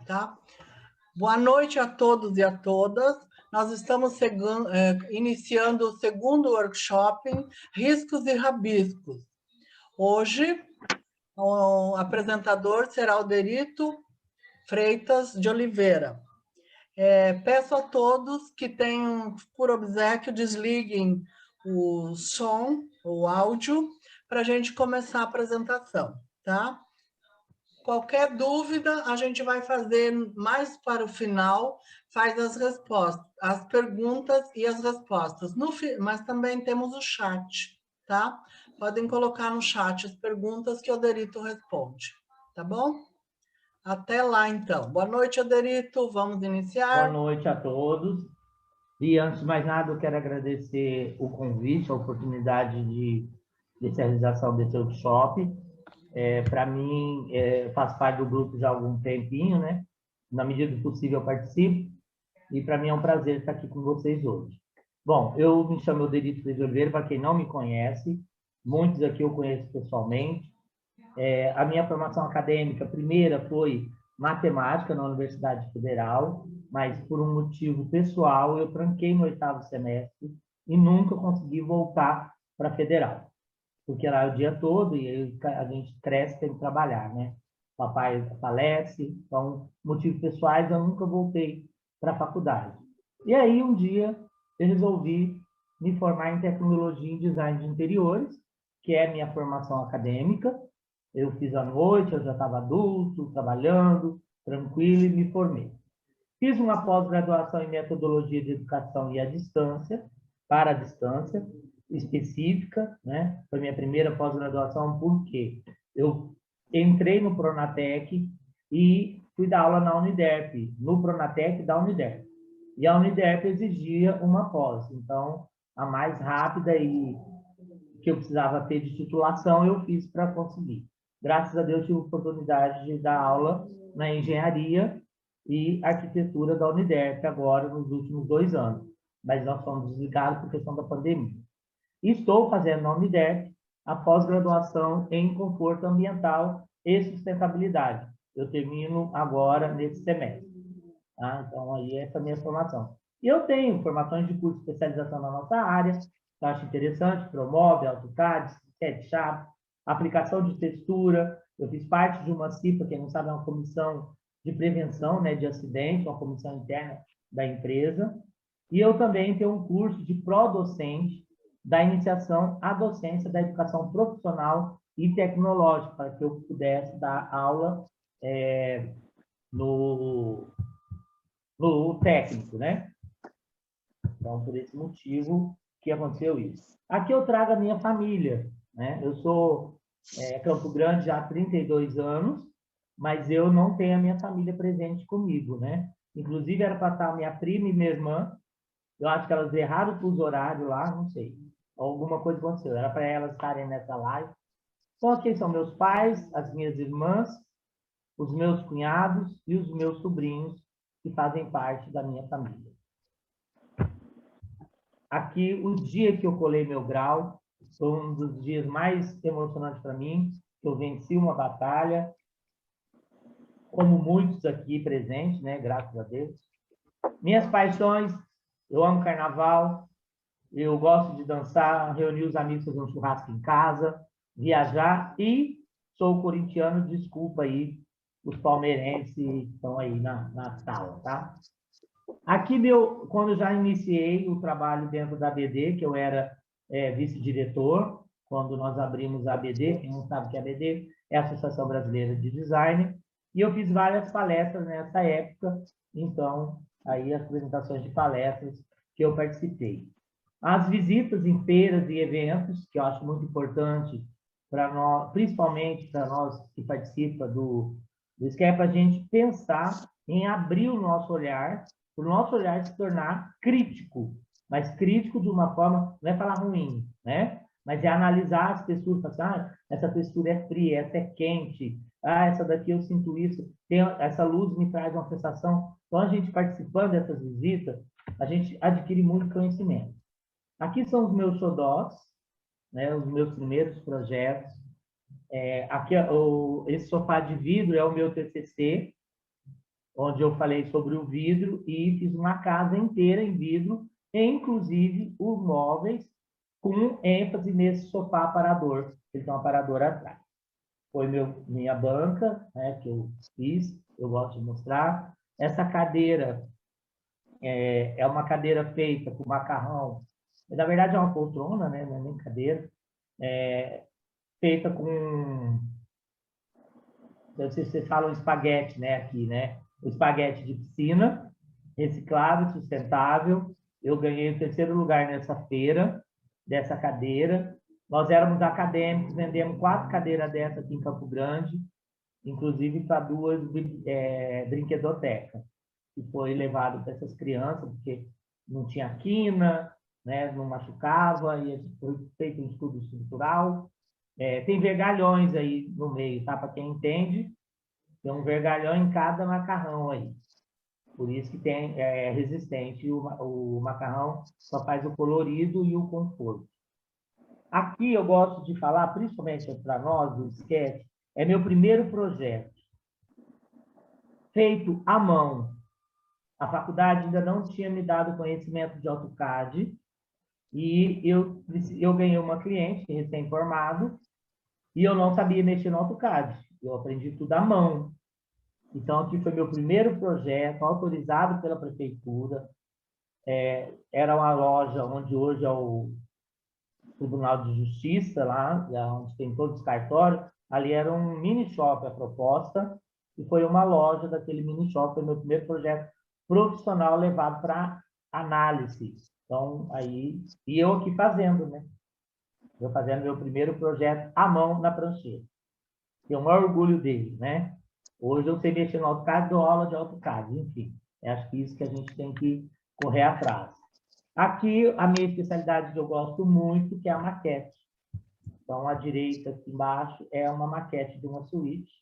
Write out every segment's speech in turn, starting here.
tá? Boa noite a todos e a todas. Nós estamos iniciando o segundo workshop, Riscos e Rabiscos. Hoje, o apresentador será o Derito Freitas de Oliveira. Peço a todos que tenham, por obséquio, desliguem o som, o áudio, para a gente começar a apresentação, tá? Qualquer dúvida, a gente vai fazer mais para o final, faz as respostas, as perguntas e as respostas. Mas também temos o chat, tá? Podem colocar no chat as perguntas que o Oderito responde, tá bom? Até lá, então. Boa noite, Oderito. Vamos iniciar? Boa noite a todos. E, antes de mais nada, eu quero agradecer o convite, a oportunidade de realização desse workshop. Para mim, faço parte do grupo já há algum tempinho, né? Na medida do possível, eu participo. E, para mim, é um prazer estar aqui com vocês hoje. Bom, eu me chamo Derito Freitas de Oliveira, para quem não me conhece. Muitos aqui eu conheço pessoalmente. A minha formação acadêmica primeira foi matemática na Universidade Federal, mas por um motivo pessoal eu tranquei no 8º semestre e nunca consegui voltar para a Federal, porque lá é o dia todo e a gente cresce, tem que trabalhar, né? Papai falece, então, motivos pessoais, eu nunca voltei para a faculdade. E aí, um dia, eu resolvi me formar em tecnologia e design de interiores, que é a minha formação acadêmica. Eu fiz à noite, eu já estava adulto, trabalhando, tranquilo, e me formei. Fiz uma pós-graduação em metodologia de educação e à distância, para a distância, específica, né? Foi minha primeira pós-graduação, porque eu entrei no Pronatec e fui dar aula na Uniderp, no Pronatec da Uniderp. E a Uniderp exigia uma pós, então, a mais rápida e que eu precisava ter de titulação, eu fiz para conseguir. Graças a Deus, tive a oportunidade de dar aula na engenharia e arquitetura da Uniderp agora, nos últimos 2 anos. Mas nós fomos desligados por questão da pandemia. E estou fazendo na Uniderp a pós-graduação em conforto ambiental e sustentabilidade. Eu termino agora nesse semestre. Tá? Então, aí essa é a minha formação. E eu tenho formações de curso de especialização na nossa área, que eu acho interessante, Promob, AutoCAD, SketchUp, aplicação de textura. Eu fiz parte de uma CIPA, quem não sabe, é uma comissão de prevenção, né, de acidente, uma comissão interna da empresa. E eu também tenho um curso de pró-docente da iniciação à docência da educação profissional e tecnológica, para que eu pudesse dar aula no técnico, né? Então, por esse motivo que aconteceu isso. Aqui eu trago a minha família, né? Eu sou Campo Grande já há 32 anos, mas eu não tenho a minha família presente comigo, né? Inclusive, era para estar minha prima e minha irmã. Eu acho que elas erraram os horários lá, não sei. Alguma coisa aconteceu. Era para elas estarem nessa live. Então, aqui são meus pais, as minhas irmãs, os meus cunhados e os meus sobrinhos, que fazem parte da minha família. Aqui, o dia que eu colei meu grau, foi um dos dias mais emocionantes para mim, que eu venci uma batalha, como muitos aqui presentes, né? Graças a Deus. Minhas paixões, eu amo carnaval, eu gosto de dançar, reunir os amigos, fazer um churrasco em casa, viajar e sou corintiano, desculpa aí os palmeirenses que estão aí na sala, tá? Aqui, quando eu já iniciei o trabalho dentro da ABD, que eu era vice-diretor, quando nós abrimos a ABD, quem não sabe o que é a ABD, é a Associação Brasileira de Design, e eu fiz várias palestras nessa época, então, aí as apresentações de palestras que eu participei. As visitas em feiras e eventos, que eu acho muito importante, para nós, principalmente para nós que participam do SCAP, a gente pensar em abrir o nosso olhar, para o nosso olhar se tornar crítico, mas crítico de uma forma, não é falar ruim, né? Mas é analisar as texturas, essa textura é fria, essa é quente, essa daqui eu sinto isso, essa luz me traz uma sensação. Então, a gente participando dessas visitas, a gente adquire muito conhecimento. Aqui são os meus xodós, né, os meus primeiros projetos. Aqui, esse sofá de vidro é o meu TCC, onde eu falei sobre o vidro e fiz uma casa inteira em vidro, inclusive os móveis, com ênfase nesse sofá aparador. Ele tem um aparador atrás. Foi minha banca, né, que eu fiz, eu gosto de mostrar. Essa cadeira é uma cadeira feita com macarrão. Na verdade, é uma poltrona, né, não é nem cadeira. Feita com... Não sei se vocês falam espaguete, né, aqui, né? O espaguete de piscina, reciclável, sustentável. Eu ganhei o 3º lugar nessa feira, dessa cadeira. Nós éramos acadêmicos, vendemos 4 cadeiras dessa aqui em Campo Grande, inclusive para 2 brinquedotecas, que foi levado para essas crianças, porque não tinha quina, né, não machucava, e foi feito um estudo estrutural. Tem vergalhões aí no meio, tá? Para quem entende, tem um vergalhão em cada macarrão aí. Por isso que é resistente. O macarrão só faz o colorido e o conforto. Aqui eu gosto de falar, principalmente para nós, do sketch, é meu primeiro projeto. Feito à mão. A faculdade ainda não tinha me dado conhecimento de AutoCAD, e eu ganhei uma cliente recém-formado, e eu não sabia mexer no AutoCAD. Eu aprendi tudo à mão. Então, aqui foi meu primeiro projeto, autorizado pela prefeitura. Era uma loja onde hoje é o Tribunal de Justiça, lá onde tem todos os cartórios. Ali era um mini shop a proposta, e foi uma loja daquele mini shop. Foi meu primeiro projeto profissional levado para análise. Então, aí... E eu aqui fazendo, né? Eu fazendo meu primeiro projeto à mão na prancheta. Tenho o maior orgulho dele, né? Hoje eu sei mexer no AutoCAD, dou aula de AutoCAD, enfim. Acho que isso que a gente tem que correr atrás. Aqui, a minha especialidade que eu gosto muito, que é a maquete. Então, à direita, aqui embaixo, é uma maquete de uma suíte.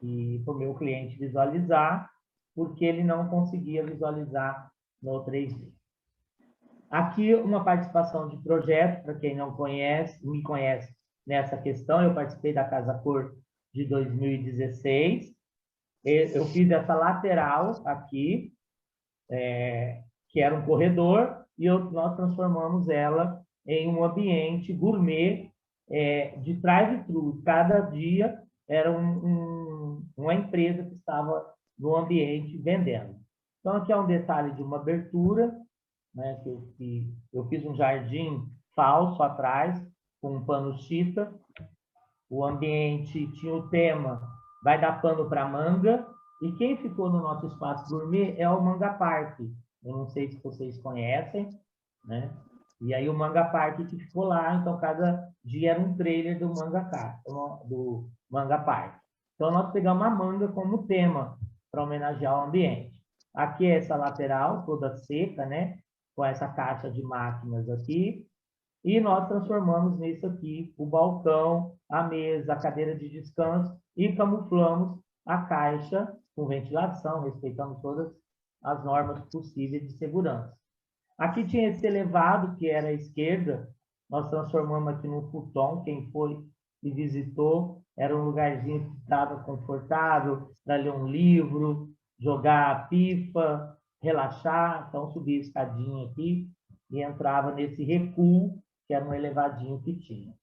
E para o meu cliente visualizar, porque ele não conseguia visualizar no 3D. Aqui, uma participação de projeto, para quem não conhece, me conhece nessa questão. Eu participei da Casa Cor de 2016. Eu fiz essa lateral aqui, que era um corredor, e nós transformamos ela em um ambiente gourmet de drive-thru. Cada dia era uma empresa que estava no ambiente vendendo. Então, aqui é um detalhe de uma abertura, né, que eu fiz um jardim falso atrás, com um pano chita. O ambiente tinha o tema Vai Dar Pano para Manga, e quem ficou no nosso espaço gourmet é o Manga Park. Eu não sei se vocês conhecem, né? E aí o Manga Park que ficou lá, então cada dia era um trailer do Manga Park. Então nós pegamos a manga como tema para homenagear o ambiente. Aqui é essa lateral toda seca, né? Com essa caixa de máquinas aqui. E nós transformamos nisso aqui o balcão, a mesa, a cadeira de descanso, e camuflamos a caixa com ventilação, respeitando todas as normas possíveis de segurança. Aqui tinha esse elevado, que era à esquerda, nós transformamos aqui num futon. Quem foi e visitou, era um lugarzinho que estava confortável para ler um livro, jogar pifa, relaxar. Então, subia a escadinha aqui e entrava nesse recuo, que era um elevadinho que tinha.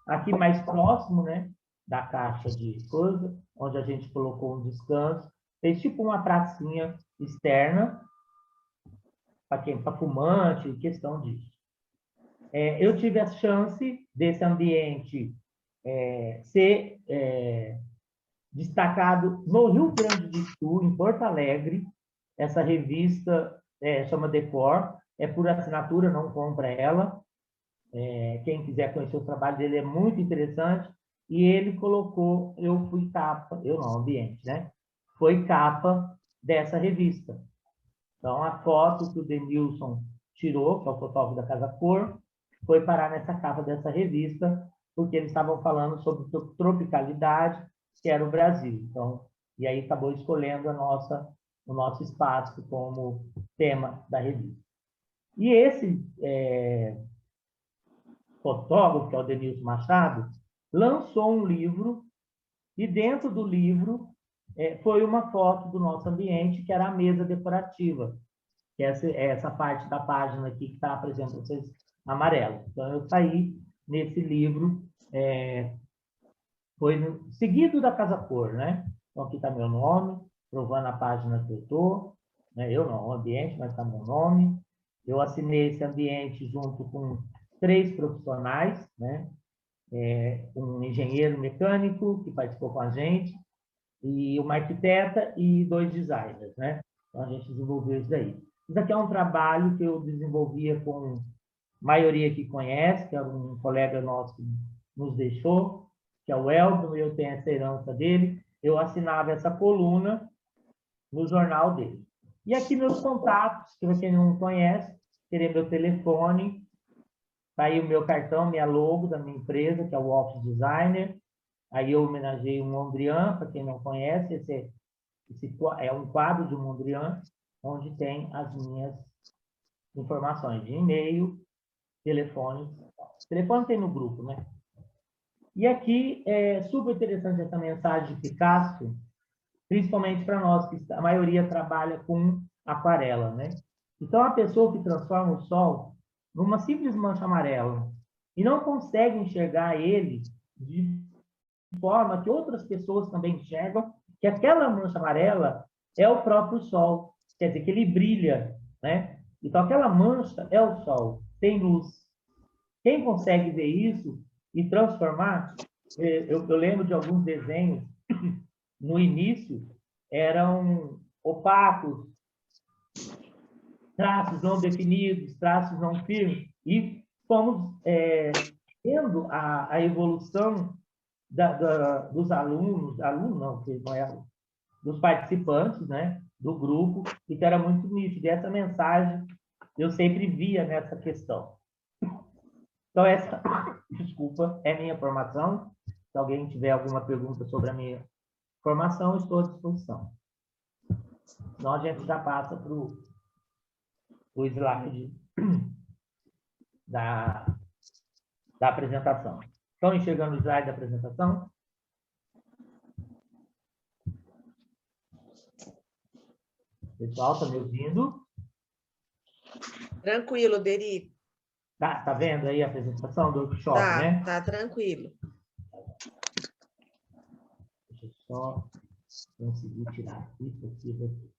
Aqui mais próximo, né, da caixa de coisa, onde a gente colocou um descanso, fez tipo uma pracinha externa, para fumante, questão disso. Eu tive a chance desse ambiente ser destacado no Rio Grande do Sul, em Porto Alegre. Essa revista chama Decor, é por assinatura, não compra ela. Quem quiser conhecer o trabalho dele, é muito interessante. E ele colocou, eu fui capa, eu não, ambiente, né? Foi capa dessa revista. Então, a foto que o Denilson tirou, que é o fotógrafo da Casa Cor, foi parar nessa capa dessa revista, porque eles estavam falando sobre tropicalidade, que era o Brasil. Então, e aí acabou escolhendo o nosso espaço como tema da revista. E esse fotógrafo, que é o Denilson Machado, lançou um livro, e dentro do livro foi uma foto do nosso ambiente, que era a mesa decorativa, que é essa parte da página aqui que está apresentando vocês amarelo. Então, eu saí nesse livro, foi seguido da Casa Cor, né? Então, aqui está meu nome, provando a página que eu estou, né? Eu não, o ambiente, mas está meu nome. Eu assinei esse ambiente junto com 3 profissionais, né? Um engenheiro mecânico que participou com a gente, e uma arquiteta e 2 designers, né? Então, a gente desenvolveu isso daí. Isso aqui é um trabalho que eu desenvolvia com a maioria que conhece, que é um colega nosso que nos deixou, que é o Elton, eu tenho essa herança dele. Eu assinava essa coluna no jornal dele. E aqui meus contatos, que você não conhece, teria meu telefone, tá aí o meu cartão, minha logo da minha empresa, que é o Office Designer. Aí eu homenageei o Mondrian, para quem não conhece, esse é um quadro de Mondrian, onde tem as minhas informações de e-mail, telefone. Telefone tem no grupo, né? E aqui é super interessante essa mensagem de Picasso, principalmente para nós, que a maioria trabalha com aquarela, né? Então, a pessoa que transforma o sol numa simples mancha amarela e não consegue enxergar ele de forma que outras pessoas também enxergam que aquela mancha amarela é o próprio sol, quer dizer, que ele brilha, né? Então, aquela mancha é o sol, tem luz. Quem consegue ver isso e transformar, eu lembro de alguns desenhos, no início, eram opacos, traços não definidos, traços não firmes, e fomos vendo a evolução dos alunos não, que não é, dos participantes, né, do grupo, e que era muito nítido. E essa mensagem eu sempre via nessa questão. Então, essa, desculpa, é minha formação. Se alguém tiver alguma pergunta sobre a minha formação, estou à disposição. Senão a gente já passa para o slide da apresentação. Estão enxergando o slide da apresentação? Pessoal, está me ouvindo? Tranquilo, Deri. Tá vendo aí a apresentação do workshop, né? Tá tranquilo. Deixa eu só conseguir tirar isso aqui daqui.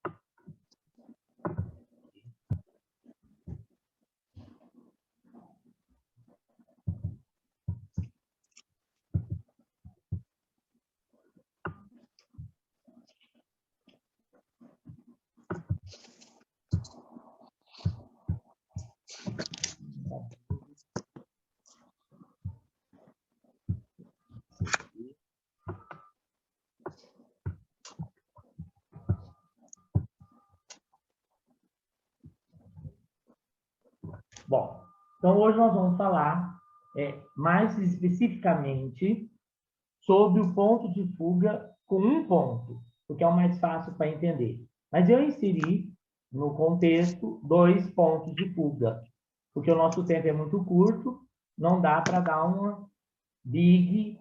Bom, então hoje nós vamos falar mais especificamente sobre o ponto de fuga com um ponto, porque é o mais fácil para entender. Mas eu inseri no contexto 2 pontos de fuga, porque o nosso tempo é muito curto, não dá para dar uma big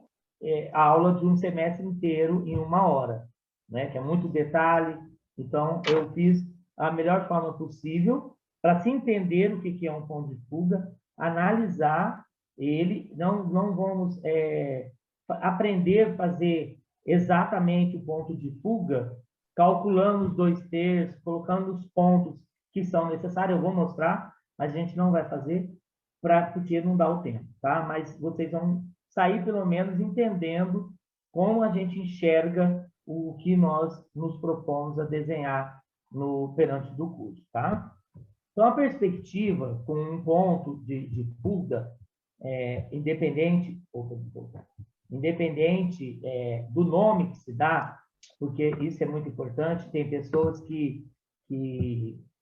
aula de um semestre inteiro em 1 hora, né? Que é muito detalhe. Então, eu fiz a melhor forma possível para se entender o que é um ponto de fuga, analisar ele, não vamos aprender a fazer exatamente o ponto de fuga, calculando os 2/3, colocando os pontos que são necessários. Eu vou mostrar, mas a gente não vai fazer porque não dá o tempo, tá? Mas vocês vão sair, pelo menos, entendendo como a gente enxerga o que nós nos propomos a desenhar perante do curso, tá? Então, a perspectiva com um ponto de fuga, independente do nome que se dá, porque isso é muito importante, tem pessoas que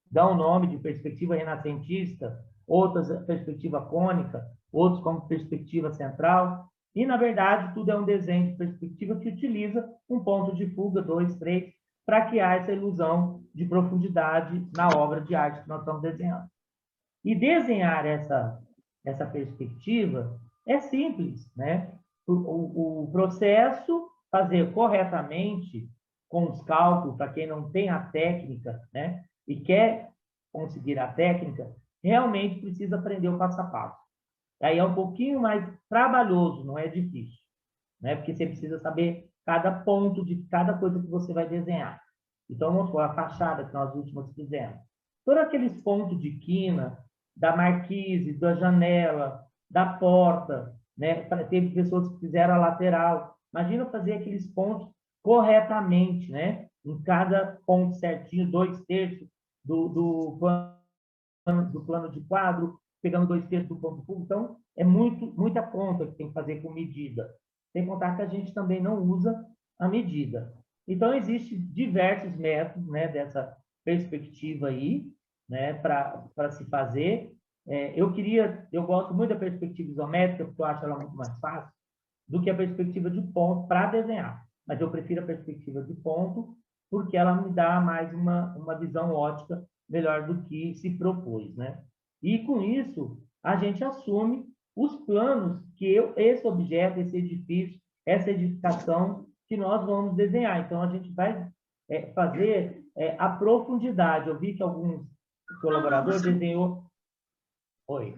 dão o nome de perspectiva renascentista, outras perspectiva cônica, outros como perspectiva central, e, na verdade, tudo é um desenho de perspectiva que utiliza um ponto de fuga, 2, 3, para criar essa ilusão de profundidade na obra de arte que nós estamos desenhando. E desenhar essa perspectiva é simples, né? O processo, fazer corretamente, com os cálculos, para quem não tem a técnica, né, e quer conseguir a técnica, realmente precisa aprender o passo a passo. Aí é um pouquinho mais trabalhoso, não é difícil, né? Porque você precisa saber cada ponto de cada coisa que você vai desenhar. Então, vamos supor, a fachada que nós últimos fizemos. Todos aqueles pontos de quina, da marquise, da janela, da porta, né? Teve pessoas que fizeram a lateral. Imagina fazer aqueles pontos corretamente, né? Em cada ponto certinho, 2/3 do plano de quadro, pegando 2/3 do ponto público. Então, é muita conta que tem que fazer com medida. Sem contar que a gente também não usa a medida. Então, existem diversos métodos, né, dessa perspectiva aí, né, para se fazer. Eu gosto muito da perspectiva isométrica, porque eu acho ela muito mais fácil do que a perspectiva de ponto para desenhar. Mas eu prefiro a perspectiva de ponto, porque ela me dá mais uma visão ótica melhor do que se propôs, né? E com isso, a gente assume os planos que esse objeto, esse edifício, essa edificação que nós vamos desenhar. Então, a gente vai fazer a profundidade. Eu vi que alguns colaboradores desenhou... Oi.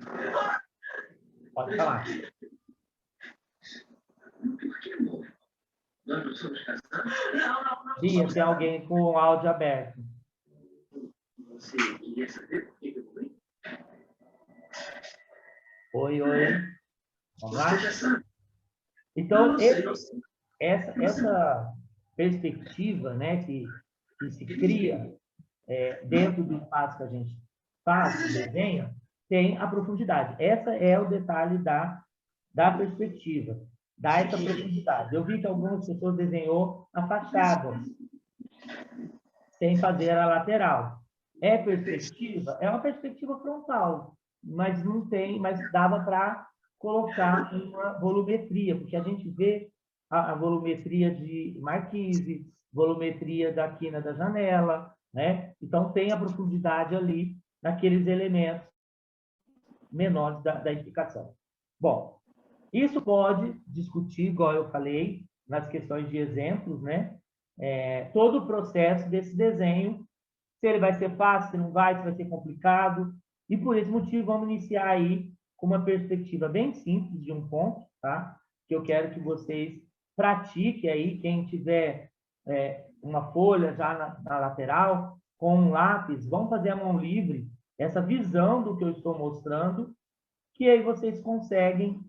Pode falar. Bia, tem alguém com o áudio aberto. Você queria saber por que eu fui? Oi. Vamos lá? Então, essa perspectiva, né, que se cria dentro do espaço que a gente faz, desenha, tem a profundidade. Essa é o detalhe da perspectiva, dá essa profundidade. Eu vi que algumas pessoas desenhou a fachada, sem fazer a lateral. É perspectiva? É uma perspectiva frontal, mas não tem, mas dava para colocar uma volumetria, porque a gente vê a volumetria de marquise, volumetria da quina da janela, né? Então tem a profundidade ali naqueles elementos menores da edificação. Bom, isso pode discutir, igual eu falei, nas questões de exemplos, né? Todo o processo desse desenho, se ele vai ser fácil, se não vai, se vai ser complicado. E por esse motivo, vamos iniciar aí com uma perspectiva bem simples de um ponto, tá? Que eu quero que vocês pratiquem aí, quem tiver uma folha já na lateral, com um lápis, vão fazer a mão livre, essa visão do que eu estou mostrando, que aí vocês conseguem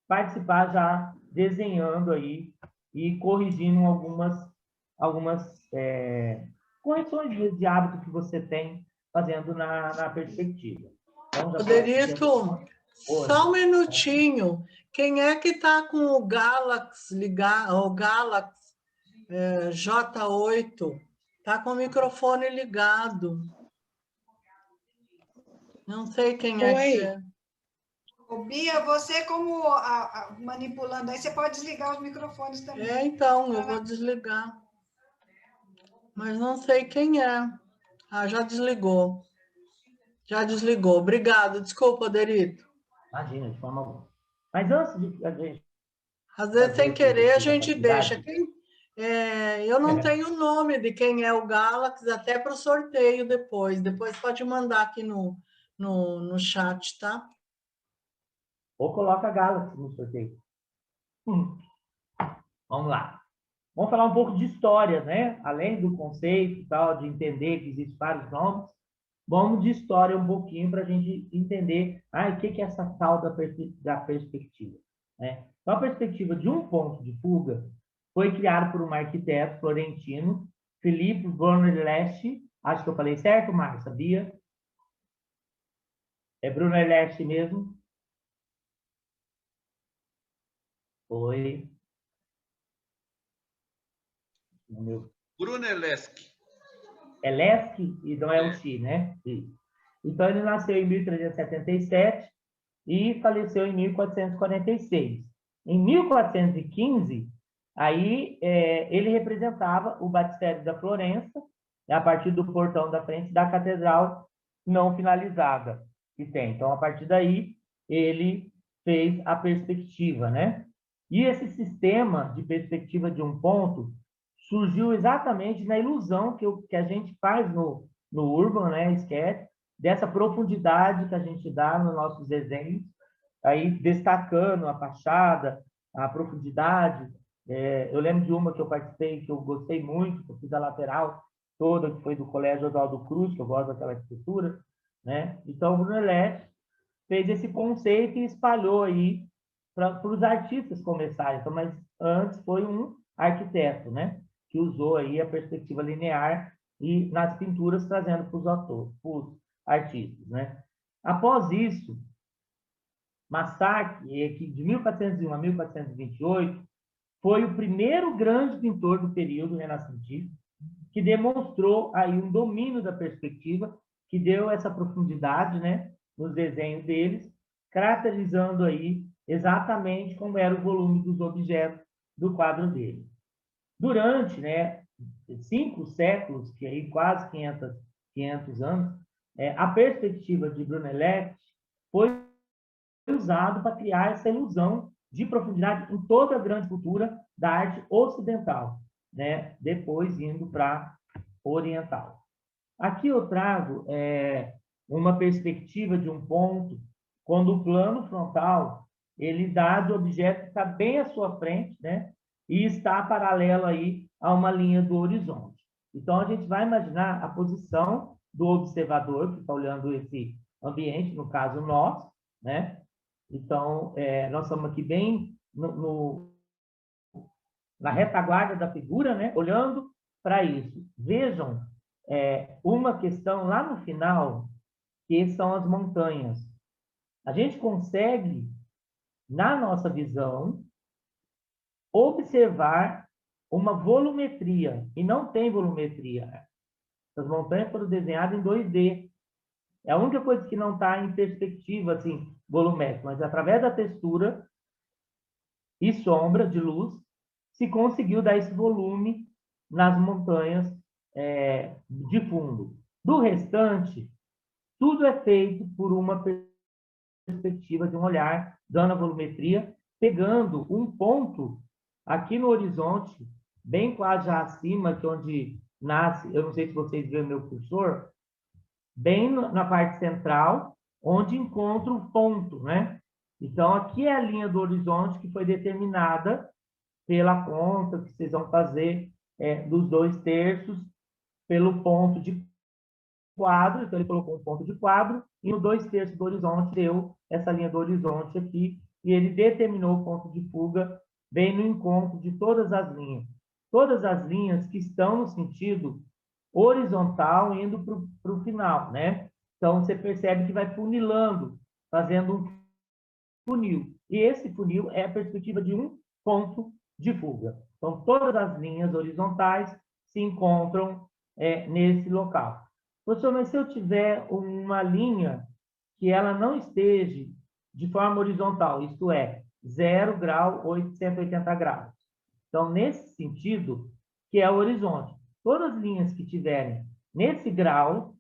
participar já desenhando aí e corrigindo algumas correções de hábito que você tem fazendo na perspectiva. Então, Poderito, só um minutinho. Quem é que está com o Galaxy ligado, o Galaxy J8? Está com o microfone ligado. Não sei quem é que é. Ô, Bia, você como manipulando aí, você pode desligar os microfones também. Então, eu vou desligar. Mas não sei quem é. Ah, já desligou. Já desligou. Obrigado. Desculpa, Derito. Imagina, de forma alguma. Mas antes de a gente... Às vezes, sem querer, a gente deixa. Eu não tenho o nome de quem é o Galaxy, até para o sorteio depois. Depois pode mandar aqui no chat, tá? Ou coloca Galaxy no sorteio. Vamos lá. Vamos falar um pouco de história, né? Além do conceito e tal, de entender que existem vários nomes, vamos de história um pouquinho para a gente entender o que é essa tal da perspectiva. Né? Então, a perspectiva de um ponto de fuga foi criada por um arquiteto florentino, Philippe Brunelleschi. Acho que eu falei certo, Marcia, sabia? É Brunelleschi mesmo? Oi. Brunelleschi. É Leschi e não é o Chi, né? Então, ele nasceu em 1377 e faleceu em 1446. Em 1415, aí, ele representava o batistério da Florença, a partir do portão da frente da catedral não finalizada que tem. Então, a partir daí, ele fez a perspectiva, né? E esse sistema de perspectiva de um ponto surgiu exatamente na ilusão que a gente faz no Urban, né, Sketch, dessa profundidade que a gente dá nos nossos desenhos, aí destacando a fachada, a profundidade. Eu lembro de uma que eu participei, que eu gostei muito, que eu fiz a lateral toda, que foi do Colégio Oswaldo Cruz, que eu gosto daquela arquitetura, né? Então, o Brunelleschi fez esse conceito e espalhou aí para os artistas começarem. Então, mas antes foi um arquiteto, né? Que usou aí a perspectiva linear e nas pinturas trazendo para os autores, para os artistas, né? Após isso, Massach, que de 1401 a 1428, foi o primeiro grande pintor do período renascentista que demonstrou aí um domínio da perspectiva, que deu essa profundidade, né, nos desenhos deles, caracterizando aí exatamente como era o volume dos objetos do quadro dele. Durante, né, 5 séculos, que aí quase 500 anos, a perspectiva de Brunelleschi foi usado para criar essa ilusão de profundidade em toda a grande cultura da arte ocidental, né? Depois indo para oriental. Aqui eu trago uma perspectiva de um ponto, quando o plano frontal ele dá do objeto que está bem à sua frente, né? E está paralelo aí a uma linha do horizonte. Então, a gente vai imaginar a posição do observador que está olhando esse ambiente, no caso nós, né? Então, nós estamos aqui bem na retaguarda da figura, né? Olhando para isso. Vejam uma questão lá no final, que são as montanhas. A gente consegue, na nossa visão, observar uma volumetria, e não tem volumetria. As montanhas foram desenhadas em 2D. É a única coisa que não está em perspectiva, assim, volumétrica, mas através da textura e sombra de luz, se conseguiu dar esse volume nas montanhas de fundo. Do restante, tudo é feito por uma perspectiva de um olhar, dando a volumetria, pegando um ponto aqui no horizonte, bem quase já acima, que é onde nasce, eu não sei se vocês viram meu cursor, bem na parte central, onde encontra o ponto, né? Então, aqui é a linha do horizonte que foi determinada pela conta que vocês vão fazer dos 2/3 pelo ponto de quadro. Então, ele colocou um ponto de quadro e no 2/3 do horizonte deu essa linha do horizonte aqui e ele determinou o ponto de fuga bem no encontro de todas as linhas. Todas as linhas que estão no sentido horizontal indo para o final, né? Então, você percebe que vai funilando, fazendo um funil. E esse funil é a perspectiva de um ponto de fuga. Então, todas as linhas horizontais se encontram nesse local. Professor, mas se eu tiver uma linha que ela não esteja de forma horizontal, isto é, 0 grau, 880 graus. Então, nesse sentido, que é o horizonte. Todas as linhas que tiverem nesse grau,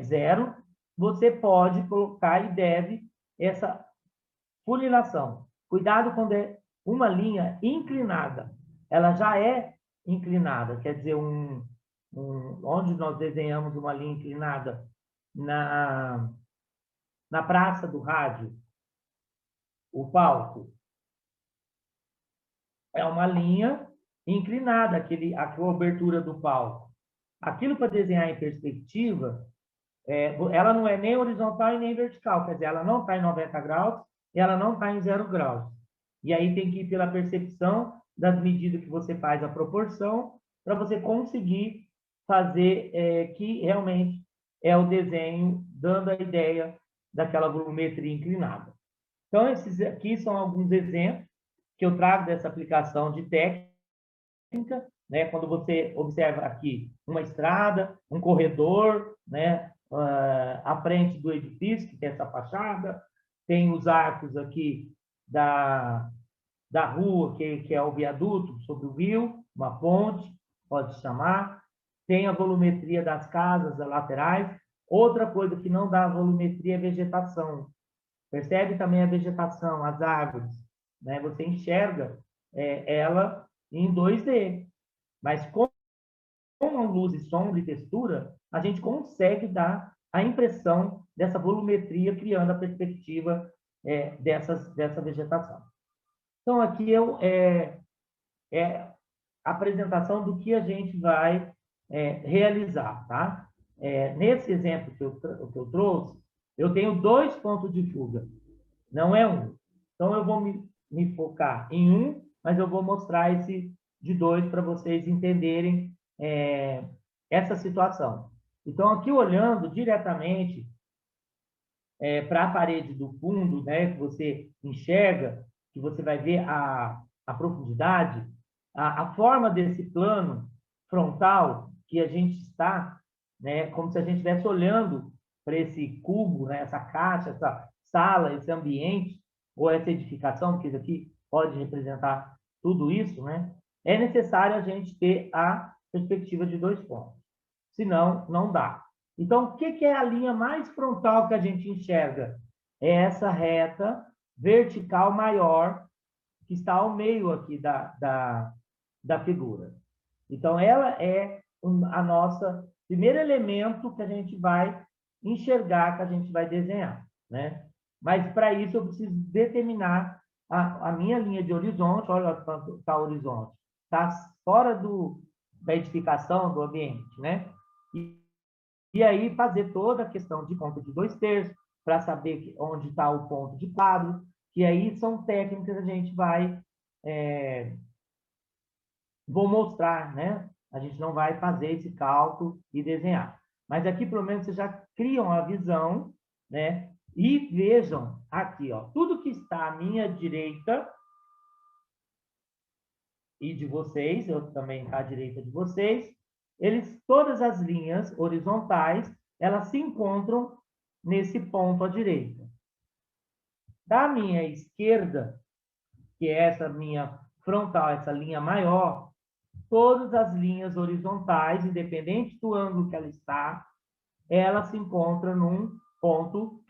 0, você pode colocar e deve essa funilação. Cuidado quando é uma linha inclinada. Ela já é inclinada, quer dizer, onde nós desenhamos uma linha inclinada na praça do rádio, o palco, é uma linha inclinada, a cobertura do palco. Aquilo para desenhar em perspectiva, ela não é nem horizontal e nem vertical, quer dizer, ela não está em 90 graus e ela não está em 0 graus. E aí tem que ir pela percepção das medidas que você faz a proporção para você conseguir fazer que realmente é o desenho dando a ideia daquela volumetria inclinada. Então, esses aqui são alguns exemplos que eu trago dessa aplicação de técnica, né? Quando você observa aqui uma estrada, um corredor, né? À frente do edifício, que tem essa fachada, tem os arcos aqui da rua, que é o viaduto sobre o rio, uma ponte, pode chamar, tem a volumetria das casas das laterais. Outra coisa que não dá volumetria é vegetação. Percebe também a vegetação, as árvores, né? Você enxerga ela em 2D. Mas com a luz e sombra e textura, a gente consegue dar a impressão dessa volumetria, criando a perspectiva dessa vegetação. Então, aqui é a apresentação do que a gente vai realizar, tá? Nesse exemplo que eu trouxe, eu tenho 2 pontos de fuga, não é um. Então, eu vou me focar em um, mas eu vou mostrar esse de 2 para vocês entenderem essa situação. Então, aqui olhando diretamente para a parede do fundo, né, que você enxerga, que você vai ver a profundidade, a forma desse plano frontal que a gente está, né, como se a gente estivesse olhando para esse cubo, né, essa caixa, essa sala, esse ambiente, ou essa edificação, que isso aqui pode representar tudo isso, né, é necessário a gente ter a perspectiva de 2 pontos. Senão, não dá. Então, o que é a linha mais frontal que a gente enxerga? É essa reta vertical maior que está ao meio aqui da figura. Então, ela é a nossa primeiro elemento que a gente vai enxergar, que a gente vai desenhar, né? Mas, para isso, eu preciso determinar a minha linha de horizonte. Olha quanto está o horizonte. Está fora da edificação, do ambiente, né? E aí fazer toda a questão de conta de 2/3, para saber onde está o ponto de quadro, que aí são técnicas que a gente vou mostrar, né? A gente não vai fazer esse cálculo e desenhar. Mas aqui, pelo menos, vocês já criam a visão, né? E vejam aqui, ó, tudo que está à minha direita e de vocês, eu também à direita de vocês, todas as linhas horizontais, elas se encontram nesse ponto à direita. Da minha esquerda, que é essa minha frontal, essa linha maior, todas as linhas horizontais, independente do ângulo que ela está, ela se encontra num ponto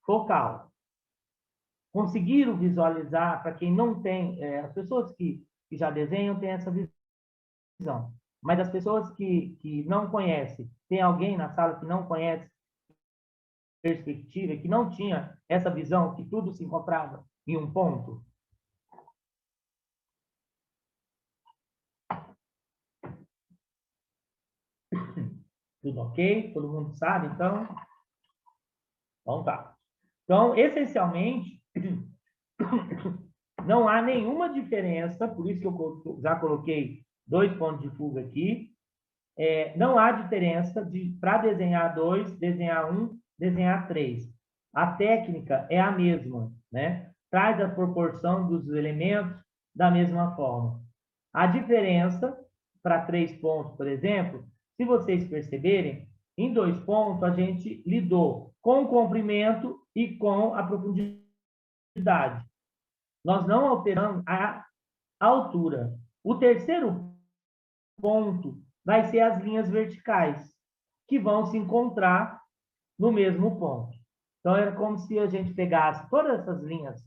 focal. Conseguiram visualizar, para quem não tem, as pessoas que já desenham têm essa visão. Mas as pessoas que não conhecem, tem alguém na sala que não conhece perspectiva, que não tinha essa visão, que tudo se encontrava em um ponto? Tudo ok? Todo mundo sabe, então? Então tá. Então, essencialmente, não há nenhuma diferença, por isso que eu já coloquei 2 pontos de fuga aqui. Não há diferença para desenhar 2, desenhar 1, desenhar 3. A técnica é a mesma, né? Traz a proporção dos elementos da mesma forma. A diferença para 3 pontos, por exemplo, se vocês perceberem, em 2 pontos a gente lidou com o comprimento e com a profundidade. Nós não alteramos a altura. O terceiro ponto vai ser as linhas verticais, que vão se encontrar no mesmo ponto. Então, era como se a gente pegasse todas essas linhas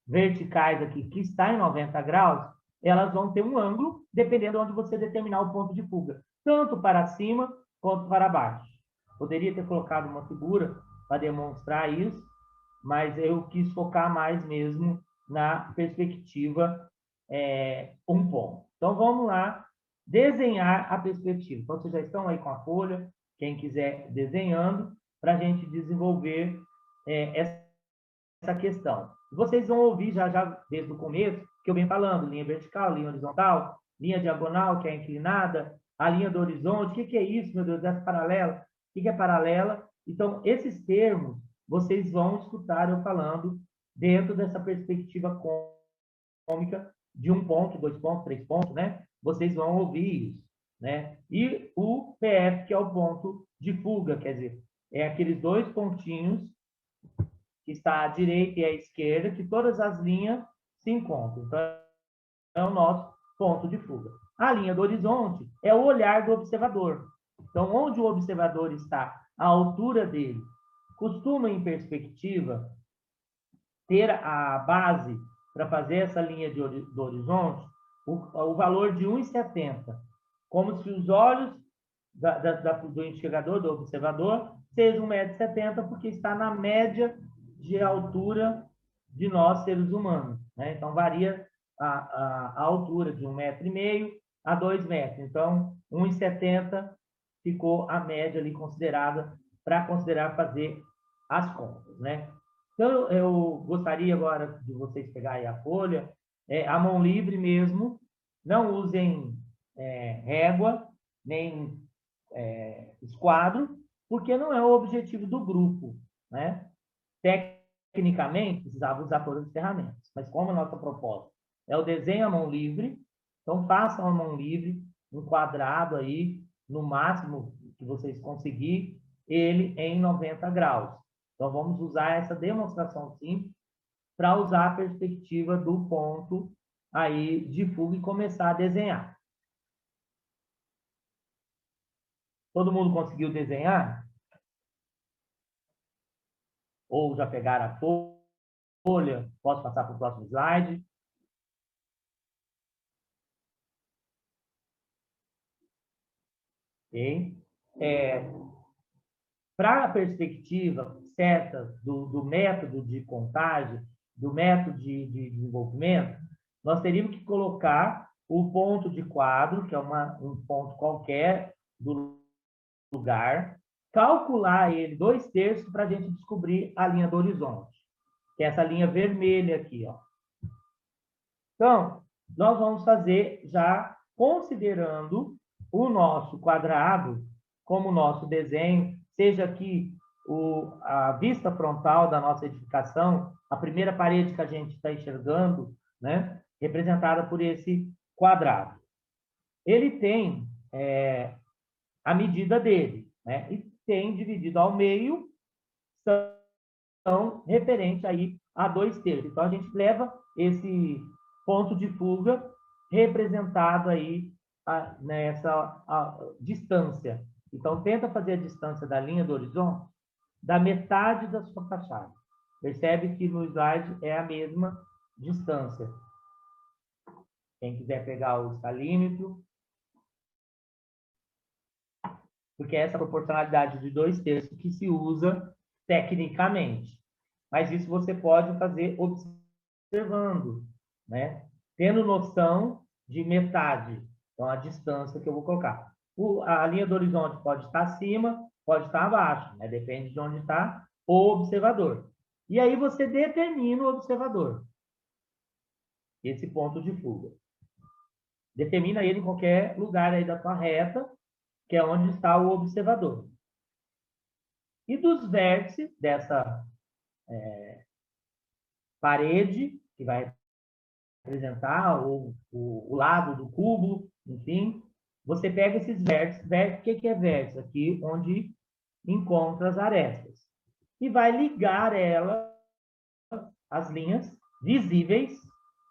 verticais aqui, que está em 90 graus, elas vão ter um ângulo, dependendo de onde você determinar o ponto de fuga, tanto para cima quanto para baixo. Poderia ter colocado uma figura para demonstrar isso, mas eu quis focar mais mesmo na perspectiva um ponto. Então, vamos lá desenhar a perspectiva. Então, vocês já estão aí com a folha, quem quiser desenhando, para a gente desenvolver essa questão. Vocês vão ouvir já desde o começo, que eu venho falando, linha vertical, linha horizontal, linha diagonal, que é inclinada, a linha do horizonte. O que é isso, meu Deus? Essa paralela? O que é paralela? Então, esses termos, vocês vão escutar eu falando dentro dessa perspectiva cômica de 1 ponto, 2 pontos, 3 pontos, né? Vocês vão ouvir isso, né? E o PF, que é o ponto de fuga, quer dizer, é aqueles 2 pontinhos que está à direita e à esquerda, que todas as linhas se encontram. Então, é o nosso ponto de fuga. A linha do horizonte é o olhar do observador. Então, onde o observador está, a altura dele, costuma, em perspectiva, ter a base para fazer essa linha do horizonte, o valor de 1,70. como se os olhos do enxergador, do observador, sejam 1,70 m, porque está na média de altura de nós, seres humanos, né? Então, varia a altura de 1,5 m a 2 metros. Então, 1,70 m ficou a média ali considerada para considerar fazer as contas, né? Então, eu gostaria agora de vocês pegarem a folha, a mão livre mesmo, não usem régua, nem esquadro, porque não é o objetivo do grupo, né? Tecnicamente, precisava usar todas as ferramentas, mas como a nossa proposta é o desenho à mão livre, então façam a mão livre, um quadrado aí, no máximo que vocês conseguirem, ele em 90 graus. Então, vamos usar essa demonstração simples para usar a perspectiva do ponto aí de fuga e começar a desenhar. Todo mundo conseguiu desenhar? Ou já pegaram a folha? Posso passar para o próximo slide? Ok? Para a perspectiva certa do método de contagem, do método de desenvolvimento, nós teríamos que colocar o ponto de quadro, que é um ponto qualquer do lugar, calcular ele 2/3 para a gente descobrir a linha do horizonte, que é essa linha vermelha aqui, ó. Então, nós vamos fazer já considerando o nosso quadrado como nosso desenho, seja aqui a vista frontal da nossa edificação, a primeira parede que a gente está enxergando, né, representada por esse quadrado. Ele tem a medida dele, né, e tem dividido ao meio, são referente aí a 2/3. Então, a gente leva esse ponto de fuga representado aí nessa distância. Então, tenta fazer a distância da linha do horizonte da metade da sua fachada. Percebe que no slide é a mesma distância. Quem quiser pegar o escalímetro, porque é essa proporcionalidade de 2/3 que se usa tecnicamente. Mas isso você pode fazer observando, né? Tendo noção de metade. Então, a distância que eu vou colocar. A linha do horizonte pode estar acima, pode estar abaixo, né? Depende de onde está o observador. E aí você determina o observador. Esse ponto de fuga. Determina ele em qualquer lugar aí da tua reta, que é onde está o observador. E dos vértices dessa parede, que vai representar o lado do cubo, enfim, você pega esses vértices. O que é vértice? Aqui onde encontra as arestas. E vai ligar ela, as linhas visíveis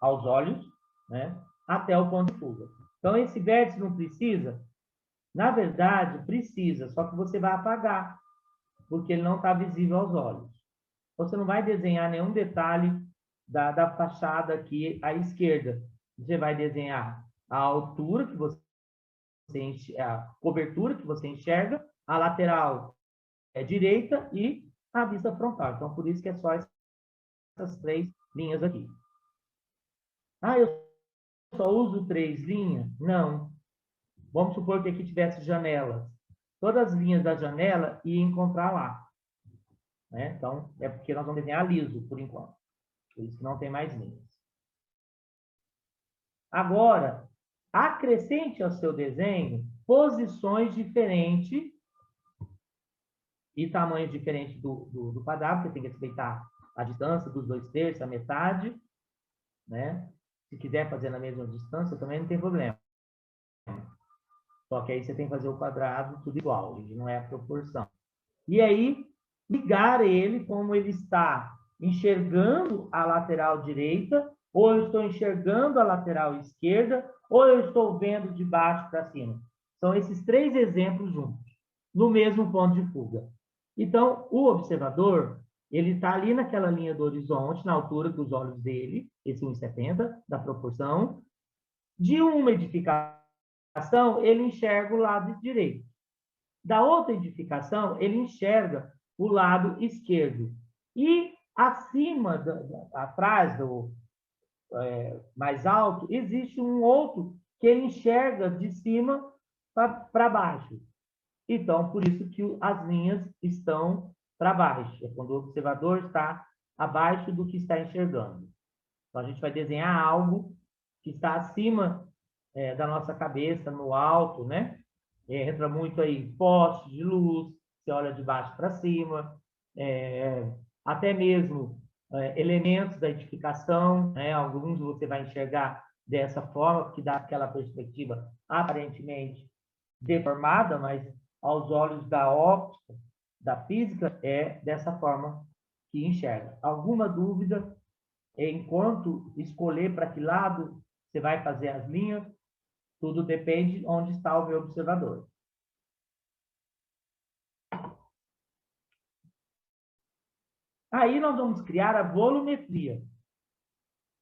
aos olhos, né, até o ponto de fuga. Então, esse vértice não precisa? Na verdade, precisa, só que você vai apagar, porque ele não está visível aos olhos. Você não vai desenhar nenhum detalhe da fachada aqui à esquerda. Você vai desenhar a altura que você a cobertura que você enxerga, a lateral direita e a vista frontal. Então, por isso que é só essas 3 linhas aqui. Ah, eu só uso 3 linhas? Não. Vamos supor que aqui tivesse janelas. Todas as linhas da janela iam encontrar lá. Né? Então, é porque nós vamos desenhar liso, por enquanto. Por isso que não tem mais linhas. Agora, acrescente ao seu desenho posições diferentes e tamanhos diferentes do quadrado, porque tem que respeitar a distância dos 2/3, a metade, né? Se quiser fazer na mesma distância, também não tem problema. Só que aí você tem que fazer o quadrado tudo igual, ele não é a proporção. E aí, ligar ele como ele está enxergando a lateral direita, ou eu estou enxergando a lateral esquerda, ou eu estou vendo de baixo para cima. São esses 3 exemplos juntos, no mesmo ponto de fuga. Então, o observador, ele está ali naquela linha do horizonte, na altura dos olhos dele, esse 1,70, da proporção, de uma edificação ele enxerga o lado direito. Da outra edificação, ele enxerga o lado esquerdo. E acima, atrás mais alto, existe um outro que ele enxerga de cima para baixo. Então, por isso que as linhas estão para baixo. É quando o observador está abaixo do que está enxergando. Então, a gente vai desenhar algo que está acima da nossa cabeça, no alto, né? Entra muito aí postes de luz, você olha de baixo para cima, até mesmo elementos da edificação, né? Alguns você vai enxergar dessa forma, que dá aquela perspectiva aparentemente deformada, mas aos olhos da óptica, da física, é dessa forma que enxerga. Alguma dúvida, enquanto escolher para que lado você vai fazer as linhas, tudo depende de onde está o meu observador. Aí nós vamos criar a volumetria.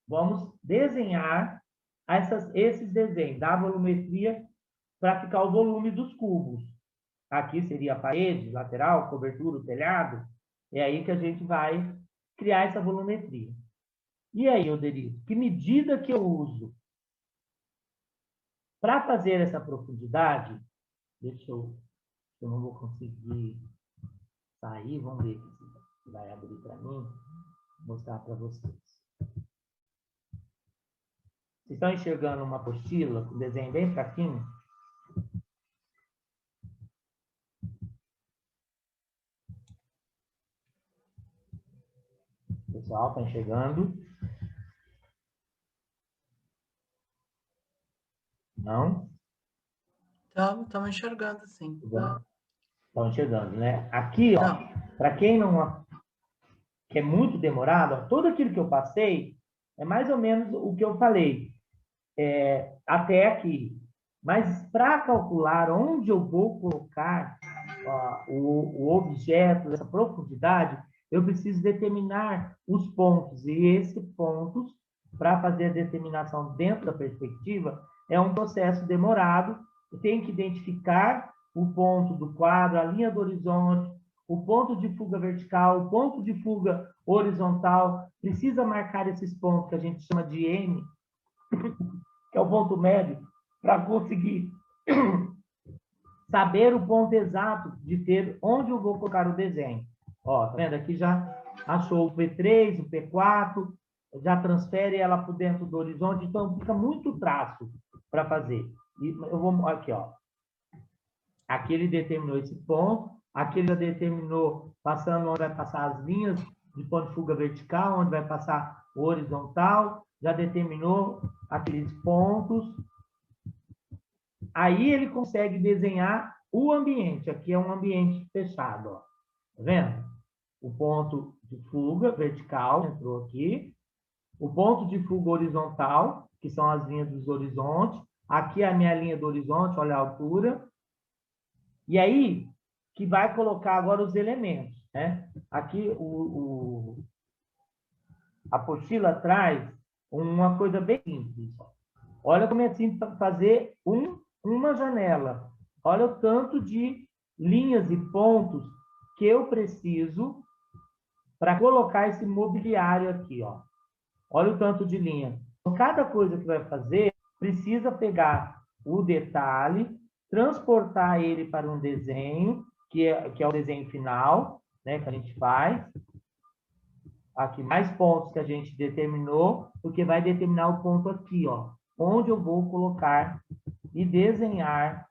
Vamos desenhar esses desenhos, dar volumetria para ficar o volume dos cubos. Aqui seria a parede, lateral, cobertura, o telhado. É aí que a gente vai criar essa volumetria. E aí, Oderito, que medida que eu uso? Para fazer essa profundidade, eu não vou conseguir sair, vamos ver se vai abrir para mim, vou mostrar para vocês. Vocês estão enxergando uma apostila com desenho bem fraquinho? Pessoal, está enxergando? Não? Estamos enxergando, sim. Estão enxergando, né? Aqui, ó, para quem não... que é muito demorado, ó, tudo aquilo que eu passei é mais ou menos o que eu falei. Até aqui. Mas para calcular onde eu vou colocar o objeto, essa profundidade, eu preciso determinar os pontos. E esses pontos, para fazer a determinação dentro da perspectiva, é um processo demorado. Eu tenho que identificar o ponto do quadro, a linha do horizonte, o ponto de fuga vertical, o ponto de fuga horizontal. Precisa marcar esses pontos que a gente chama de M, que é o ponto médio, para conseguir saber o ponto exato de ter onde eu vou colocar o desenho. Ó, tá vendo? Aqui já achou o P3, o P4, já transfere ela para dentro do horizonte, então fica muito traço para fazer. E eu vou aqui, ó. Aqui ele determinou esse ponto, aqui ele já determinou passando onde vai passar as linhas de ponto de fuga vertical, onde vai passar o horizontal, já determinou aqueles pontos. Aí ele consegue desenhar o ambiente. Aqui é um ambiente fechado, ó. Tá vendo? O ponto de fuga vertical entrou aqui. O ponto de fuga horizontal, que são as linhas dos horizontes. Aqui é a minha linha do horizonte, olha a altura. E aí, que vai colocar agora os elementos, né? Aqui a apostila traz uma coisa bem simples. Olha como é simples para fazer uma janela. Olha o tanto de linhas e pontos que eu preciso para colocar esse mobiliário aqui, ó. Olha o tanto de linha. Então, cada coisa que vai fazer, precisa pegar o detalhe, transportar ele para um desenho, que é o desenho final, né, que a gente faz. Aqui, mais pontos que a gente determinou, porque vai determinar o ponto aqui, ó, onde eu vou colocar e desenhar.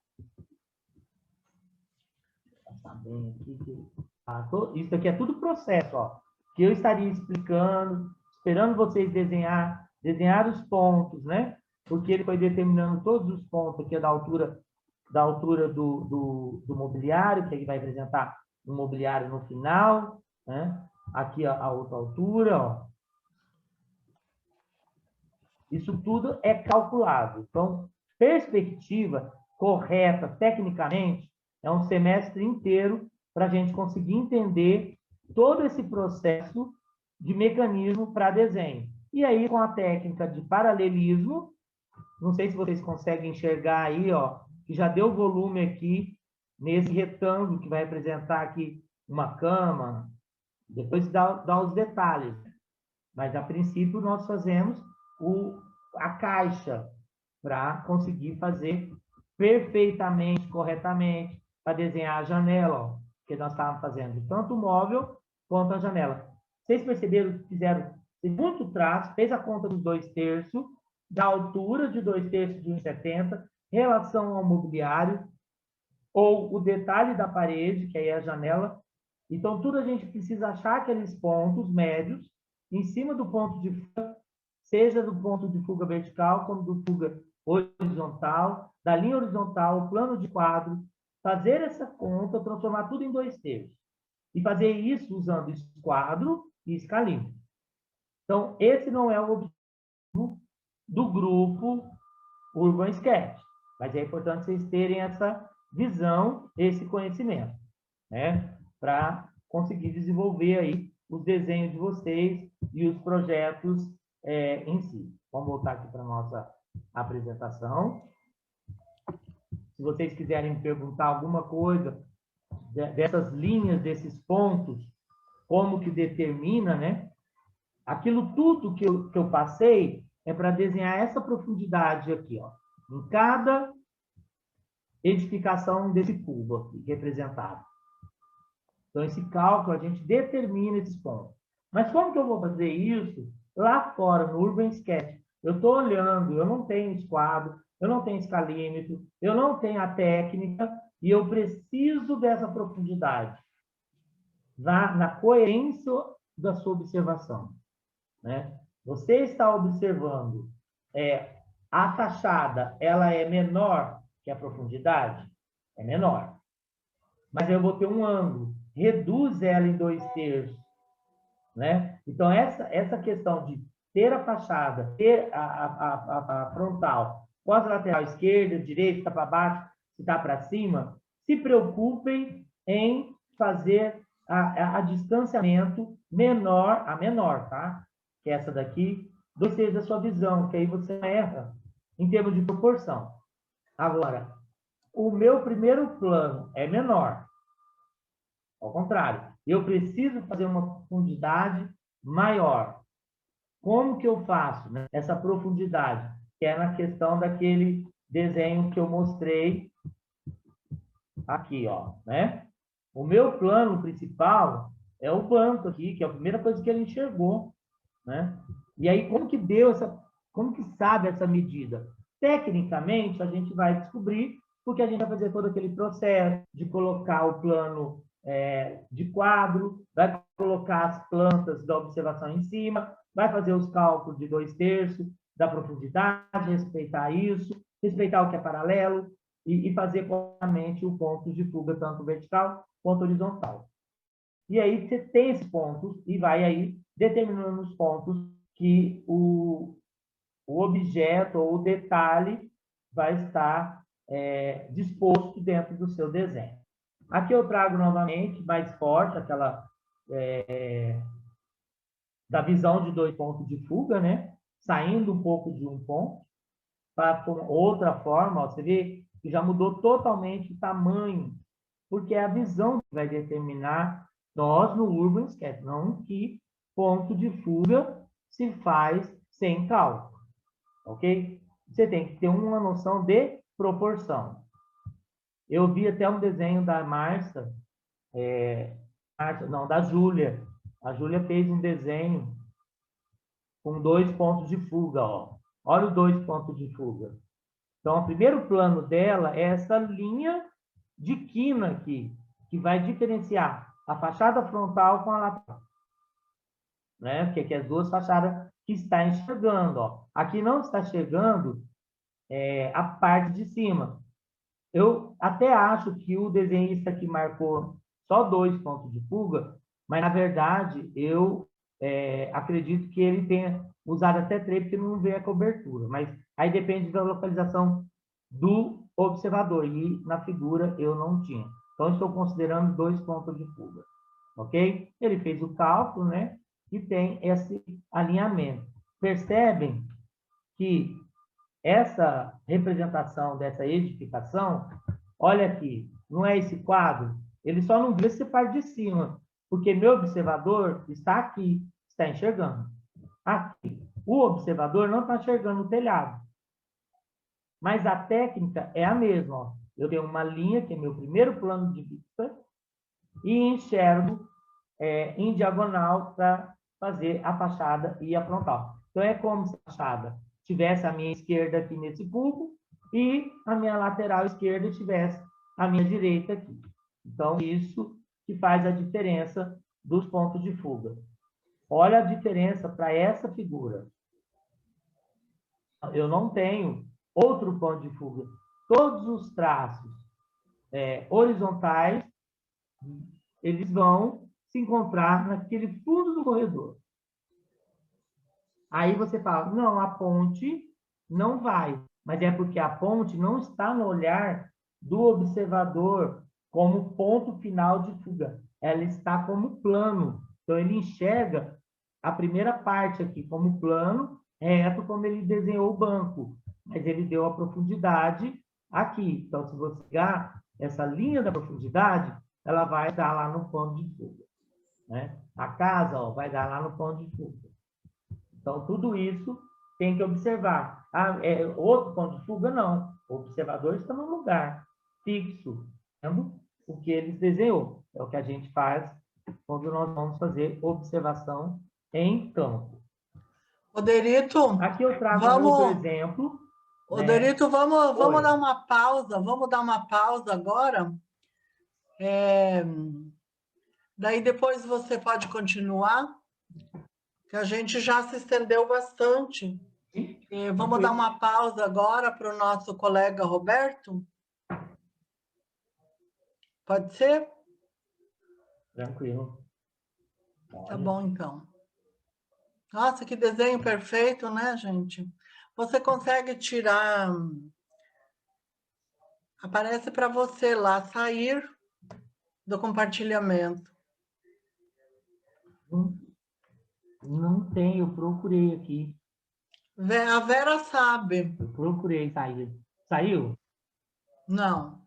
Isso aqui é tudo processo, ó, que eu estaria explicando, esperando vocês desenhar os pontos, né? Porque ele foi determinando todos os pontos aqui da altura do mobiliário, que ele vai apresentar um mobiliário no final, né? Aqui a outra altura, ó. Isso tudo é calculado. Então, perspectiva correta, tecnicamente, é um semestre inteiro para a gente conseguir entender todo esse processo de mecanismo para desenho. E aí, com a técnica de paralelismo, Não sei se vocês conseguem enxergar aí, ó, que já deu volume aqui nesse retângulo que vai representar aqui uma cama. Depois dá os detalhes. Mas, a princípio, nós fazemos a caixa para conseguir fazer perfeitamente, corretamente, para desenhar a janela, ó, que nós estávamos fazendo tanto o móvel quanto a janela. Vocês perceberam que fizeram muito traço, fez a conta dos 2/3, da altura de 2/3 de 1,70, relação ao mobiliário, ou o detalhe da parede, que aí é a janela. Então, tudo a gente precisa achar aqueles pontos médios em cima do ponto de fuga, seja do ponto de fuga vertical, como do fuga horizontal, da linha horizontal, o plano de quadro, fazer essa conta, transformar tudo em 2/3. E fazer isso usando esquadro e escalímetro. Então, esse não é o objetivo do grupo Urban Sketch, mas é importante vocês terem essa visão, esse conhecimento, né? Para conseguir desenvolver aí os desenhos de vocês e os projetos em si. Vamos voltar aqui para a nossa apresentação. Se vocês quiserem me perguntar alguma coisa dessas linhas, desses pontos, como que determina, né? Aquilo tudo que eu passei é para desenhar essa profundidade aqui, ó, em cada edificação desse cubo aqui, representado. Então, esse cálculo, a gente determina esses pontos. Mas como que eu vou fazer isso lá fora, no Urban Sketch? Eu estou olhando, eu não tenho esquadro, eu não tenho escalímetro, eu não tenho a técnica, e eu preciso dessa profundidade na coerência da sua observação, né? Você está observando a fachada, ela é menor que a profundidade? É menor. Mas eu vou ter um ângulo, reduz ela em 2/3, né? Então, essa questão de ter a fachada, ter a frontal, com as laterais esquerda, direita, está para baixo, se está para cima, se preocupem em fazer a distanciamento menor, a menor, tá? Que é essa daqui, 2/3 da sua visão, que aí você erra em termos de proporção. Agora, o meu primeiro plano é menor. Ao contrário, eu preciso fazer uma profundidade maior. Como que eu faço, né, essa profundidade? Que é na questão daquele desenho que eu mostrei aqui, ó, né? O meu plano principal é o banco aqui, que é a primeira coisa que ele enxergou, né? E aí, como que sabe essa medida? Tecnicamente, a gente vai descobrir, porque a gente vai fazer todo aquele processo de colocar o plano de quadro, vai colocar as plantas da observação em cima, vai fazer os cálculos de 2/3 da profundidade, respeitar isso, respeitar o que é paralelo e fazer corretamente o ponto de fuga, tanto vertical quanto horizontal. E aí você tem esses pontos e vai aí determinando os pontos que o objeto ou o detalhe vai estar disposto dentro do seu desenho. Aqui eu trago novamente mais forte aquela da visão de 2 pontos de fuga, né? Saindo um pouco de um ponto para outra forma, ó, você vê que já mudou totalmente o tamanho, porque é a visão que vai determinar nós no Urban Sketch, não que ponto de fuga se faz sem cálculo, ok? Você tem que ter uma noção de proporção. Eu vi até um desenho da Márcia, da Júlia. A Júlia fez um desenho com 2 pontos de fuga, ó. Olha os 2 pontos de fuga. Então, o primeiro plano dela é essa linha de quina aqui, que vai diferenciar a fachada frontal com a lateral, né? Porque aqui as duas fachadas que está enxergando, ó. Aqui não está chegando a parte de cima. Eu até acho que o desenhista que marcou só 2 pontos de fuga, mas, na verdade, eu acredito que ele tenha usado até 3, porque não vê a cobertura. Mas aí depende da localização do observador. E na figura eu não tinha. Então, estou considerando 2 pontos de fuga. Ok? Ele fez o cálculo, né? E tem esse alinhamento. Percebem que essa representação dessa edificação, olha aqui, não é esse quadro? Ele só não vê essa parte de cima, porque meu observador está aqui, está enxergando. Aqui. O observador não está enxergando o telhado. Mas a técnica é a mesma. Ó. Eu tenho uma linha, que é meu primeiro plano de vista, e enxergo em diagonal para fazer a fachada e a frontal. Então, é como se a fachada tivesse a minha esquerda aqui nesse cubo e a minha lateral esquerda tivesse a minha direita aqui. Então, isso que faz a diferença dos pontos de fuga. Olha a diferença para essa figura. Eu não tenho outro ponto de fuga. Todos os traços horizontais, eles vão se encontrar naquele fundo do corredor. Aí você fala, não, a ponte não vai. Mas é porque a ponte não está no olhar do observador como ponto final de fuga. Ela está como plano. Então, ele enxerga a primeira parte aqui como plano, reto, como ele desenhou o banco. Mas ele deu a profundidade aqui. Então, se você pegar essa linha da profundidade, ela vai dar lá no ponto de fuga. Né? A casa, ó, vai dar lá no ponto de fuga. Então, tudo isso tem que observar. Outro ponto de fuga, não. O observador está num lugar fixo, vendo o que ele desenhou. É o que a gente faz quando nós vamos fazer observação em campo. Oderito, aqui eu trago um outro exemplo. Oderito, né? vamos dar uma pausa. Vamos dar uma pausa agora. Daí depois você pode continuar, que a gente já se estendeu bastante. Vamos dar uma pausa agora para o nosso colega Roberto? Pode ser? Tranquilo. Tá bom, então. Nossa, que desenho perfeito, né, gente? Você consegue tirar... Aparece para você lá, sair do compartilhamento. Não tem, eu procurei aqui. A Vera sabe. Eu procurei sair. Saiu? Não.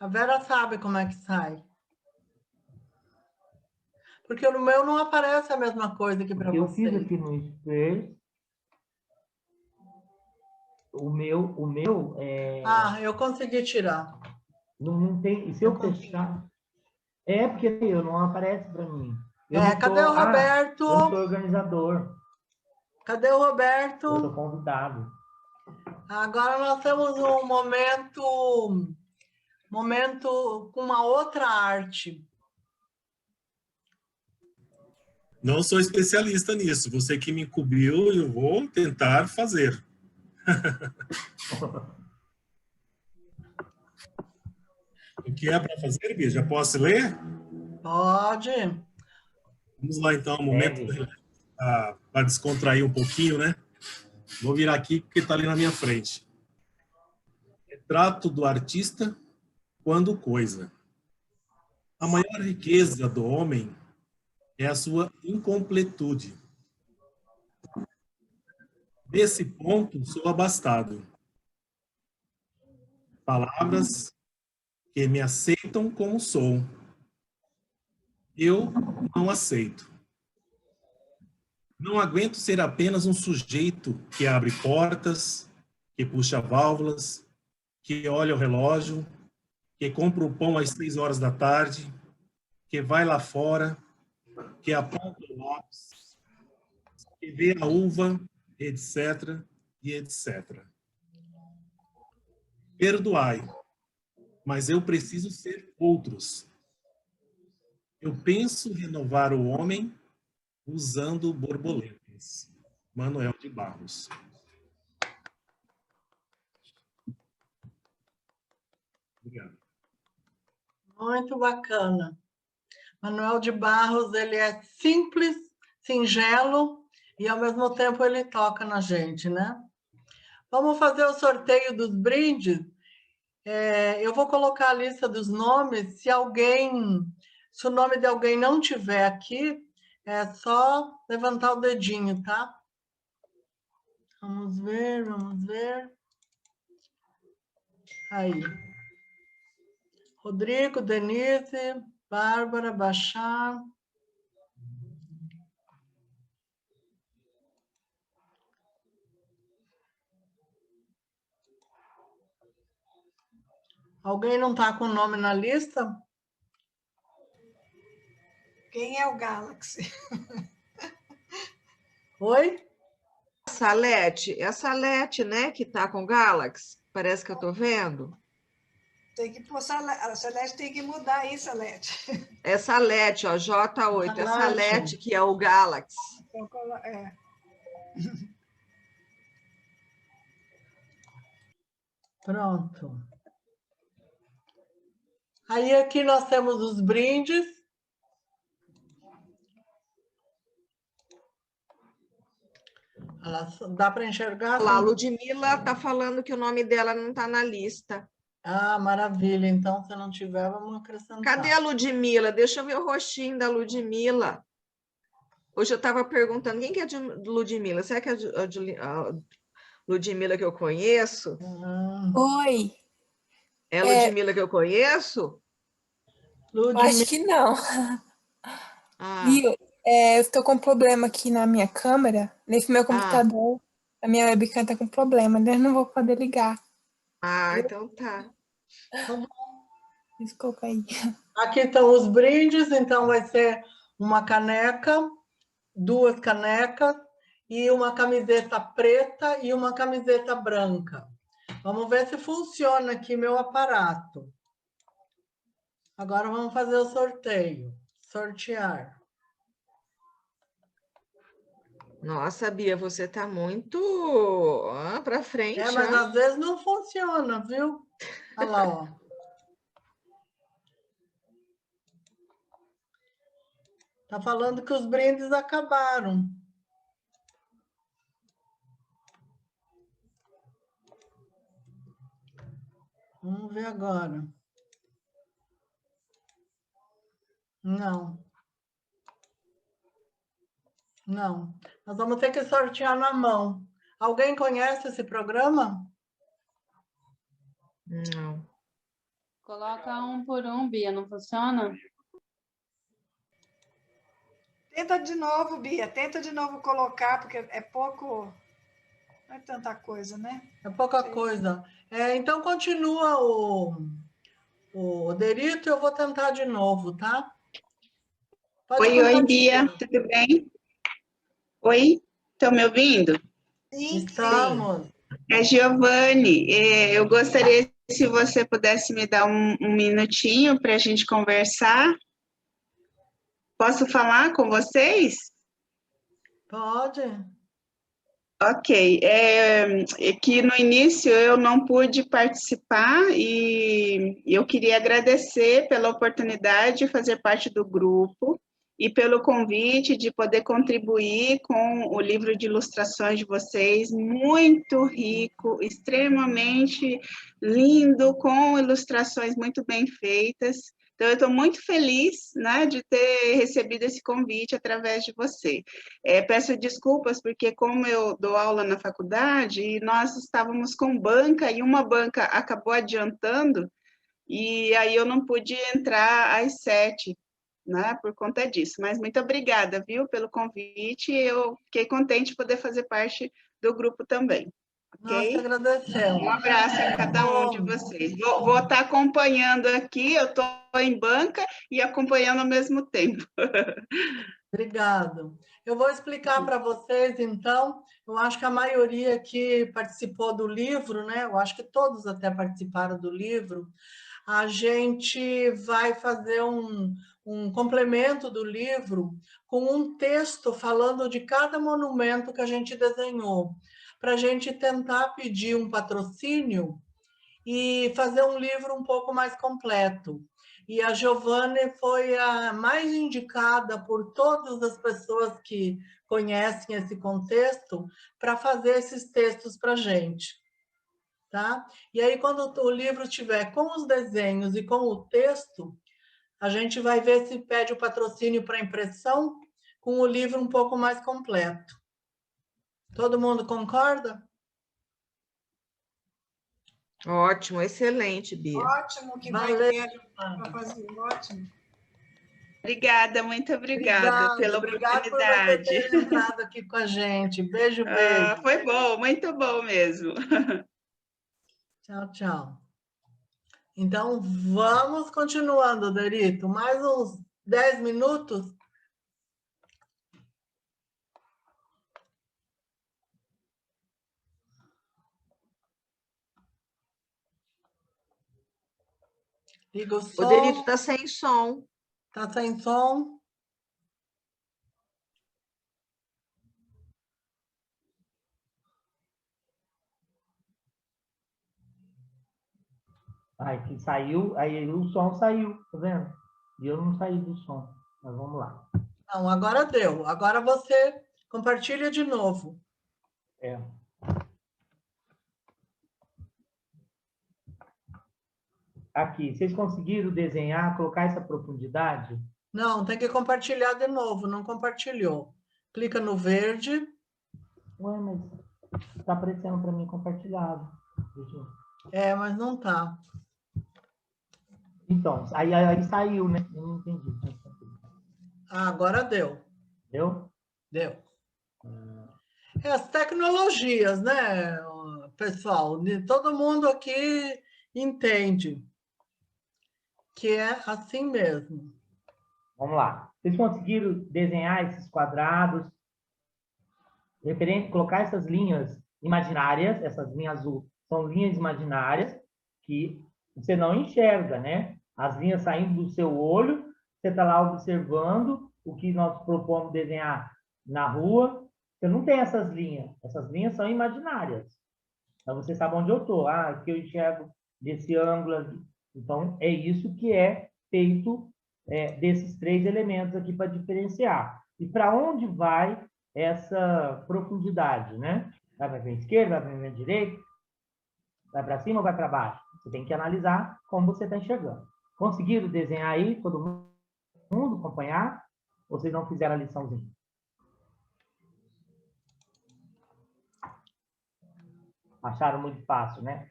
A Vera sabe como é que sai. Porque no meu não aparece a mesma coisa que para você. Eu fiz aqui no Space. O meu é... Ah, eu consegui tirar. Não tem... Se eu fechar... É porque eu não aparece para mim. Cadê o Roberto? Eu não sou organizador. Cadê o Roberto? Eu sou convidado. Agora nós temos um momento com uma outra arte. Não sou especialista nisso. Você que me incumbiu, eu vou tentar fazer. O que é para fazer, Bia? Já posso ler? Pode. Vamos lá, então, um momento para descontrair um pouquinho, né? Vou virar aqui porque está ali na minha frente. Retrato do artista quando coisa. A maior riqueza do homem é a sua incompletude. Nesse ponto, sou abastado. Palavras que me aceitam como sou. Eu não aceito. Não aguento ser apenas um sujeito que abre portas, que puxa válvulas, que olha o relógio, que compra o pão às 6 horas da tarde, que vai lá fora, que aponta o lápis, que vê a uva, etc. e etc. Perdoai, mas eu preciso ser outros. Eu penso renovar o homem usando borboletas. Manuel de Barros. Obrigado. Muito bacana. Manuel de Barros, ele é simples, singelo e, ao mesmo tempo, ele toca na gente, né? Vamos fazer o sorteio dos brindes. Eu vou colocar a lista dos nomes. Se o nome de alguém não tiver aqui, é só levantar o dedinho, tá? Vamos ver, vamos ver. Aí. Rodrigo, Denise, Bárbara, Bachar. Alguém não está com o nome na lista? Quem é o Galaxy? Oi? Salete, é a Salete, né, que está com o Galaxy. Parece que eu estou vendo. Tem que pôr a Celeste tem que mudar aí, Celeste. É Salete, ó, J8. É Salete que é o Galaxy. Então, é. Pronto. Aí aqui nós temos os brindes. Dá para enxergar? Lá, a Ludmilla está falando que o nome dela não está na lista. Ah, maravilha. Então, se não tiver, vamos acrescentar. Cadê a Ludmilla? Deixa eu ver o rostinho da Ludmilla. Hoje eu estava perguntando, quem que é a Ludmilla? Será que é a Ludmilla que eu conheço? Oi. É a Ludmilla que eu conheço? Ludmilla. Acho que não. Viu? Eu estou com um problema aqui na minha câmera, nesse meu computador. A minha webcam está com problema, eu não vou poder ligar. Então tá. Desculpa aí. Aqui estão os brindes, então vai ser uma caneca, 2 canecas e uma camiseta preta e uma camiseta branca. Vamos ver se funciona aqui meu aparato. Agora vamos fazer o sorteio. Sortear. Nossa, Bia, você está muito para frente. Mas às vezes não funciona, viu? Olha lá, ó. Tá falando que os brindes acabaram. Vamos ver agora. Não. Não. Nós vamos ter que sortear na mão. Alguém conhece esse programa? Não. Coloca um por um, Bia, não funciona? Tenta de novo, Bia. Tenta de novo colocar, porque é pouco... Não é tanta coisa, né? É pouca coisa. Então, continua o Derito, eu vou tentar de novo, tá? Oi, Bia, tudo bem? Oi, estão me ouvindo? Sim. Estamos. É Giovanni, eu gostaria se você pudesse me dar um minutinho para a gente conversar. Posso falar com vocês? Pode. Ok, é que no início eu não pude participar e eu queria agradecer pela oportunidade de fazer parte do grupo e pelo convite de poder contribuir com o livro de ilustrações de vocês, muito rico, extremamente lindo, com ilustrações muito bem feitas. Então, eu estou muito feliz, né, de ter recebido esse convite através de você. Peço desculpas, porque como eu dou aula na faculdade, nós estávamos com banca, e uma banca acabou adiantando, e aí eu não pude entrar às 7, né, por conta disso. Mas muito obrigada, viu, pelo convite, eu fiquei contente de poder fazer parte do grupo também. Nós te agradecemos. Um abraço a cada um de vocês. Vou estar acompanhando aqui, eu estou em banca e acompanhando ao mesmo tempo. Obrigado. Eu vou explicar para vocês, então, eu acho que a maioria que participou do livro, né? Eu acho que todos até participaram do livro. A gente vai fazer um complemento do livro com um texto falando de cada monumento que a gente desenhou, para a gente tentar pedir um patrocínio e fazer um livro um pouco mais completo. E a Giovanni foi a mais indicada por todas as pessoas que conhecem esse contexto para fazer esses textos para a gente. Tá? E aí, quando o livro estiver com os desenhos e com o texto, a gente vai ver se pede o patrocínio para impressão com o livro um pouco mais completo. Todo mundo concorda? Ótimo, excelente, Bia. Ótimo que vai Valeu. ter para fazer. Ótimo. Obrigada, muito obrigada pela Obrigada por você oportunidade. ter entrado aqui com a gente. Beijo, beijo. Foi bom, muito bom mesmo. Tchau, tchau. Então, vamos continuando, Derito. Mais uns 10 minutos. Liga o som. O Derito está sem som. Está sem som. Aí que saiu, aí o som saiu, tá vendo? E eu não saí do som. Mas vamos lá. Não, agora deu. Agora você compartilha de novo. É. Aqui, vocês conseguiram desenhar, colocar essa profundidade? Não, tem que compartilhar de novo. Não compartilhou. Clica no verde. Ué, mas está aparecendo para mim compartilhado. É, mas não tá. Então, aí saiu, né? Eu não entendi. Ah, agora deu. Deu? Deu. É as tecnologias, né, pessoal? Todo mundo aqui entende que é assim mesmo. Vamos lá. Vocês conseguiram desenhar esses quadrados, colocar essas linhas imaginárias, essas linhas azul, são linhas imaginárias que você não enxerga, né? As linhas saindo do seu olho, você está lá observando o que nós propomos desenhar na rua, você não tem essas linhas são imaginárias. Então, você sabe onde eu estou. Ah, aqui eu enxergo desse ângulo aqui. Então, é isso que é feito desses 3 elementos aqui para diferenciar. E para onde vai essa profundidade, né? Vai para a esquerda, vai para a direita? Vai para cima ou vai para baixo? Você tem que analisar como você está enxergando. Conseguiram desenhar aí, todo mundo acompanhar? Ou vocês não fizeram a liçãozinha? Acharam muito fácil, né?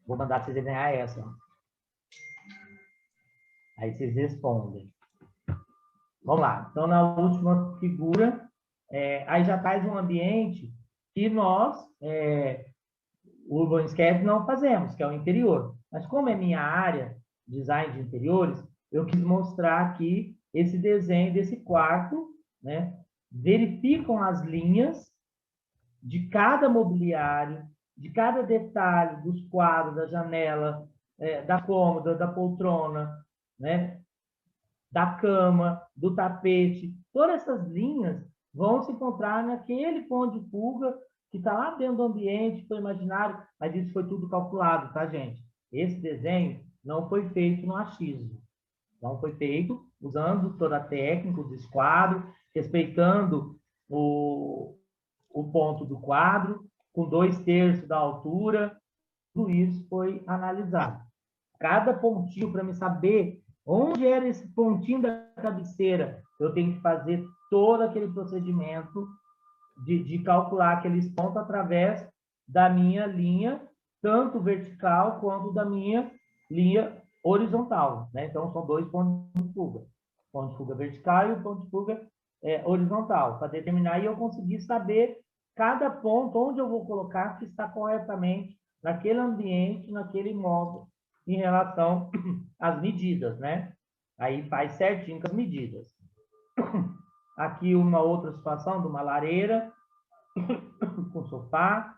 Vou mandar vocês desenhar essa. Aí vocês respondem. Vamos lá. Então, na última figura, aí já faz um ambiente que nós, o Urban Sketch, não fazemos, que é o interior. Mas como é minha área, design de interiores, eu quis mostrar aqui esse desenho desse quarto, né? Verificam as linhas de cada mobiliário, de cada detalhe dos quadros, da janela, da cômoda, da poltrona, né? Da cama, do tapete. Todas essas linhas vão se encontrar naquele ponto de fuga que está lá dentro do ambiente, foi imaginário, mas isso foi tudo calculado, tá, gente? Esse desenho não foi feito no achismo. Não foi feito usando toda a técnica do esquadro, respeitando o ponto do quadro, com 2/3 da altura. Tudo isso foi analisado. Cada pontinho, para me saber onde era esse pontinho da cabeceira, eu tenho que fazer todo aquele procedimento de calcular aqueles pontos através da minha linha, tanto vertical quanto da minha linha horizontal, né? Então, são 2 pontos de fuga. O ponto de fuga vertical e o ponto de fuga horizontal, para determinar e eu conseguir saber cada ponto onde eu vou colocar que está corretamente naquele ambiente, naquele imóvel, em relação às medidas, né? Aí faz certinho com as medidas. Aqui uma outra situação de uma lareira, com sofá,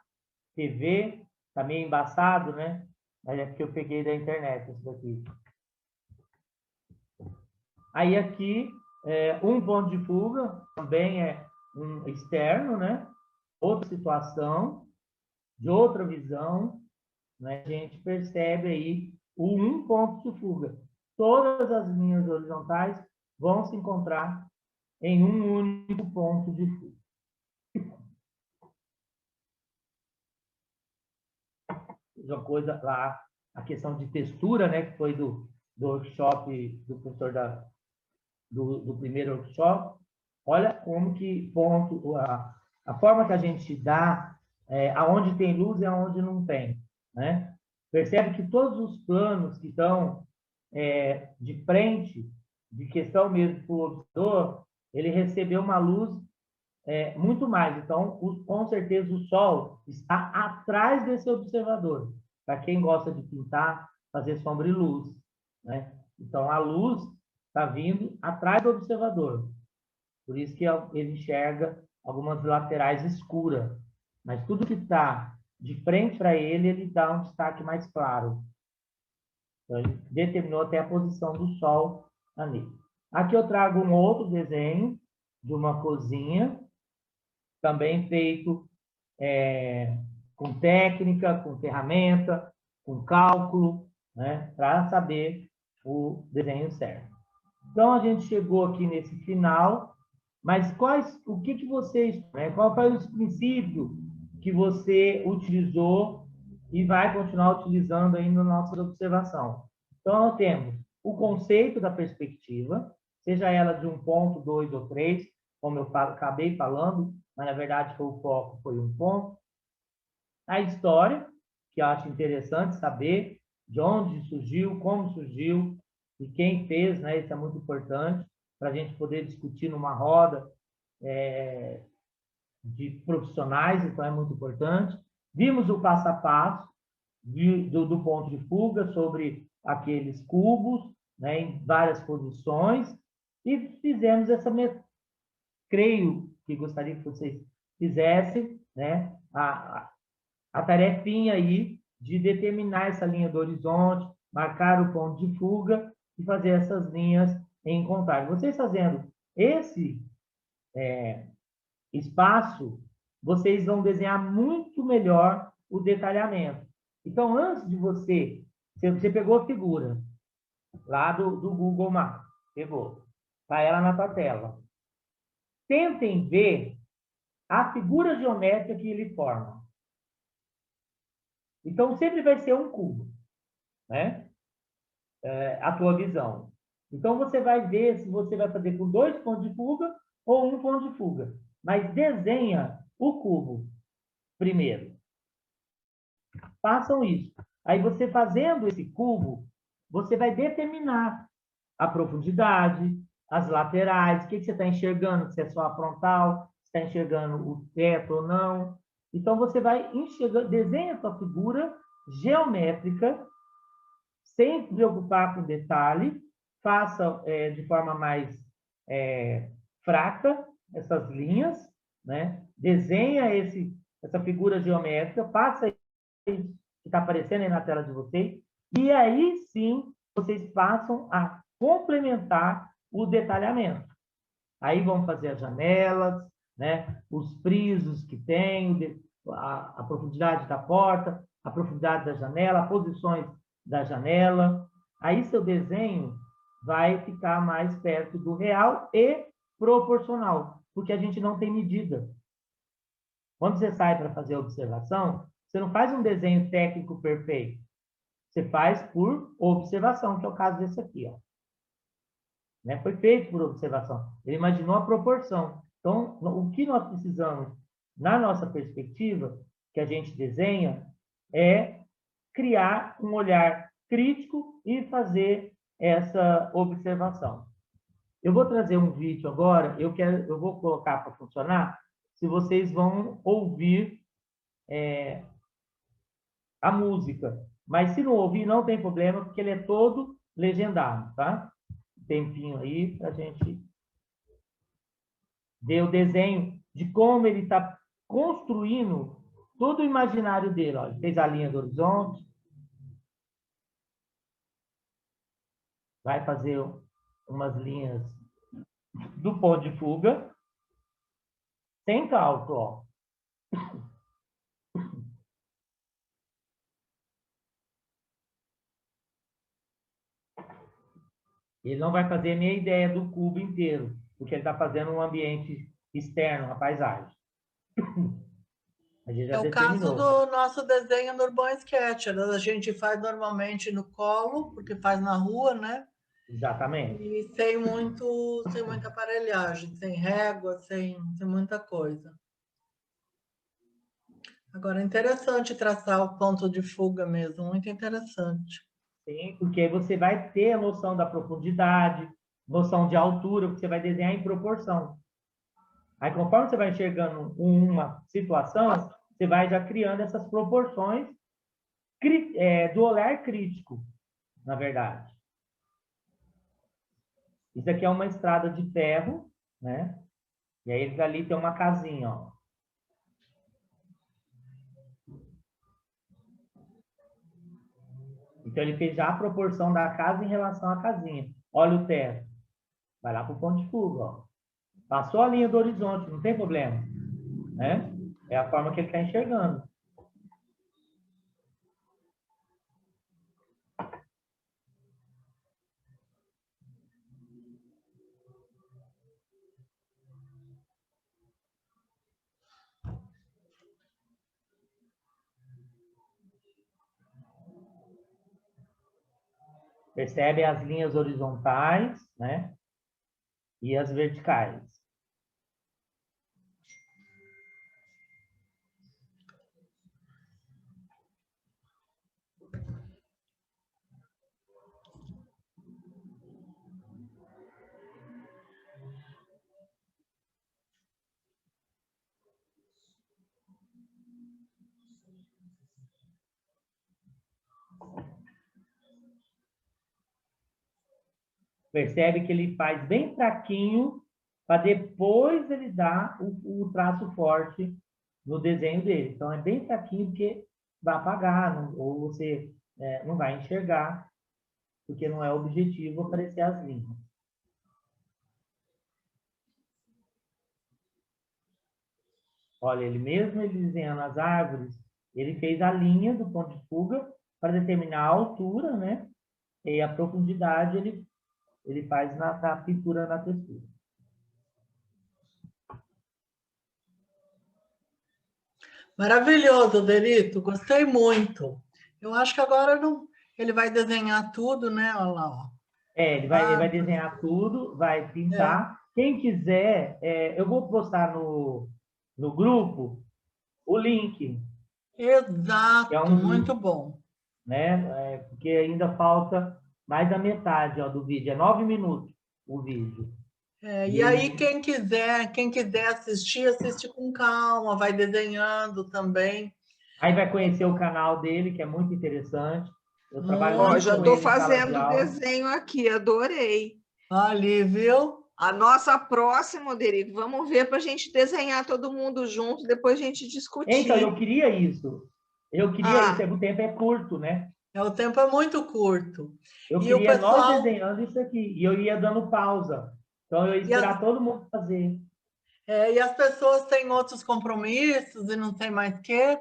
TV, tá meio embaçado, né? Mas é porque eu peguei da internet isso daqui. Aí aqui, um ponto de fuga, também é um externo, né? Outra situação, de outra visão, né? A gente percebe aí um ponto de fuga. Todas as linhas horizontais vão se encontrar em um único ponto de fuga. Uma coisa lá, a questão de textura, né, que foi do workshop do professor do primeiro workshop, Olha como que a forma que a gente dá, aonde tem luz e aonde não tem, né? Percebe que todos os planos que estão de frente, de questão mesmo para o observador, ele recebeu uma luz muito mais. Então, com certeza, o Sol está atrás desse observador. Para quem gosta de pintar, fazer sombra e luz, né? Então, a luz está vindo atrás do observador. Por isso que ele enxerga algumas laterais escuras. Mas tudo que está de frente para ele, ele dá um destaque mais claro. Então, ele determinou até a posição do Sol ali. Aqui eu trago um outro desenho de uma cozinha, também feito com técnica, com ferramenta, com cálculo, né, para saber o desenho certo. Então, a gente chegou aqui nesse final, mas o que vocês, qual foi o princípio que você utilizou e vai continuar utilizando aí na nossa observação? Então, nós temos o conceito da perspectiva, seja ela de 1 ponto, 2 ou 3, como eu acabei falando, mas na verdade o foco foi 1 ponto. A história, que eu acho interessante saber de onde surgiu, como surgiu e quem fez, né? Isso é muito importante para a gente poder discutir numa roda de profissionais, então é muito importante. Vimos o passo a passo do ponto de fuga sobre aqueles cubos, né, em várias posições, e fizemos creio que gostaria que vocês fizessem, né, a tarefinha aí de determinar essa linha do horizonte, marcar o ponto de fuga e fazer essas linhas em contagem. Vocês fazendo esse espaço, vocês vão desenhar muito melhor o detalhamento. Então, antes de você pegou a figura lá do Google Maps, pegou, está ela na tua tela. Tentem ver a figura geométrica que ele forma. Então, sempre vai ser um cubo, né? A tua visão. Então, você vai ver se você vai fazer com 2 pontos de fuga ou 1 ponto de fuga. Mas desenha o cubo primeiro. Façam isso. Aí, você fazendo esse cubo, você vai determinar a profundidade, as laterais, o que você está enxergando, se é só a frontal, se está enxergando o teto ou não. Então, você vai enxergando, desenha a sua figura geométrica, sem se preocupar com detalhe, faça de forma mais fraca essas linhas, né? Desenha essa figura geométrica, faça isso que está aparecendo aí na tela de vocês, e aí sim vocês passam a complementar o detalhamento. Aí vão fazer as janelas, né? Os frisos que tem, a profundidade da porta, a profundidade da janela, posições da janela. Aí seu desenho vai ficar mais perto do real e proporcional, porque a gente não tem medida. Quando você sai para fazer a observação, você não faz um desenho técnico perfeito. Você faz por observação, que é o caso desse aqui, ó. Né? Foi feito por observação. Ele imaginou a proporção. Então, o que nós precisamos, na nossa perspectiva, que a gente desenha, é criar um olhar crítico e fazer essa observação. Eu vou trazer um vídeo agora, eu vou colocar para funcionar, se vocês vão ouvir a música. Mas se não ouvir, não tem problema, porque ele é todo legendado, tá? Tempinho aí para a gente ver o desenho de como ele está construindo todo o imaginário dele. Ó. Ele fez a linha do horizonte, vai fazer umas linhas do ponto de fuga, sem cálculo. Ó. Ele não vai fazer nem a ideia do cubo inteiro, porque ele está fazendo um ambiente externo, uma paisagem. A gente já é o caso do nosso desenho no Urban Sketcher. A gente faz normalmente no colo, porque faz na rua, né? Exatamente. E sem muita aparelhagem, sem régua, sem muita coisa. Agora, é interessante traçar o ponto de fuga mesmo, muito interessante. Sim, porque aí você vai ter a noção da profundidade, noção de altura, porque você vai desenhar em proporção. Aí, conforme você vai enxergando uma situação, você vai já criando essas proporções do olhar crítico, na verdade. Isso aqui é uma estrada de ferro, né? E aí eles ali tem uma casinha, ó. Então ele fez já a proporção da casa em relação à casinha. Olha o teto. Vai lá para o ponto de fuga, ó. Passou a linha do horizonte, não tem problema, né? É a forma que ele está enxergando. Percebe as linhas horizontais, né? E as verticais. Percebe que ele faz bem fraquinho para depois ele dar o traço forte no desenho dele. Então, é bem fraquinho porque vai apagar, ou você não vai enxergar, porque não é o objetivo aparecer as linhas. Olha, ele desenhando as árvores, ele fez a linha do ponto de fuga para determinar a altura, né? E a profundidade ele faz na pintura, na textura. Maravilhoso, Derito, gostei muito. Eu acho que agora não, ele vai desenhar tudo, né? Olha lá, ó. Ele vai desenhar tudo, vai pintar. Quem quiser, eu vou postar no grupo o link. Exato, muito bom. Né? Porque ainda falta mais da metade, ó, do vídeo. É 9 minutos o vídeo. E aí, quem quiser assistir, assiste com calma, vai desenhando também. Aí vai conhecer o canal dele, que é muito interessante. Eu trabalho Ó, muito já com estou ele em sala de fazendo o aula. desenho aqui, adorei. Ali, viu? A nossa próxima, Derico, vamos ver para a gente desenhar todo mundo junto, depois a gente discutir. Então, eu queria isso. O tempo é curto, né? O tempo é muito curto. Eu queria nós desenhando isso aqui, e eu ia dando pausa. Então, eu ia esperar todo mundo fazer. E as pessoas têm outros compromissos e não tem mais que.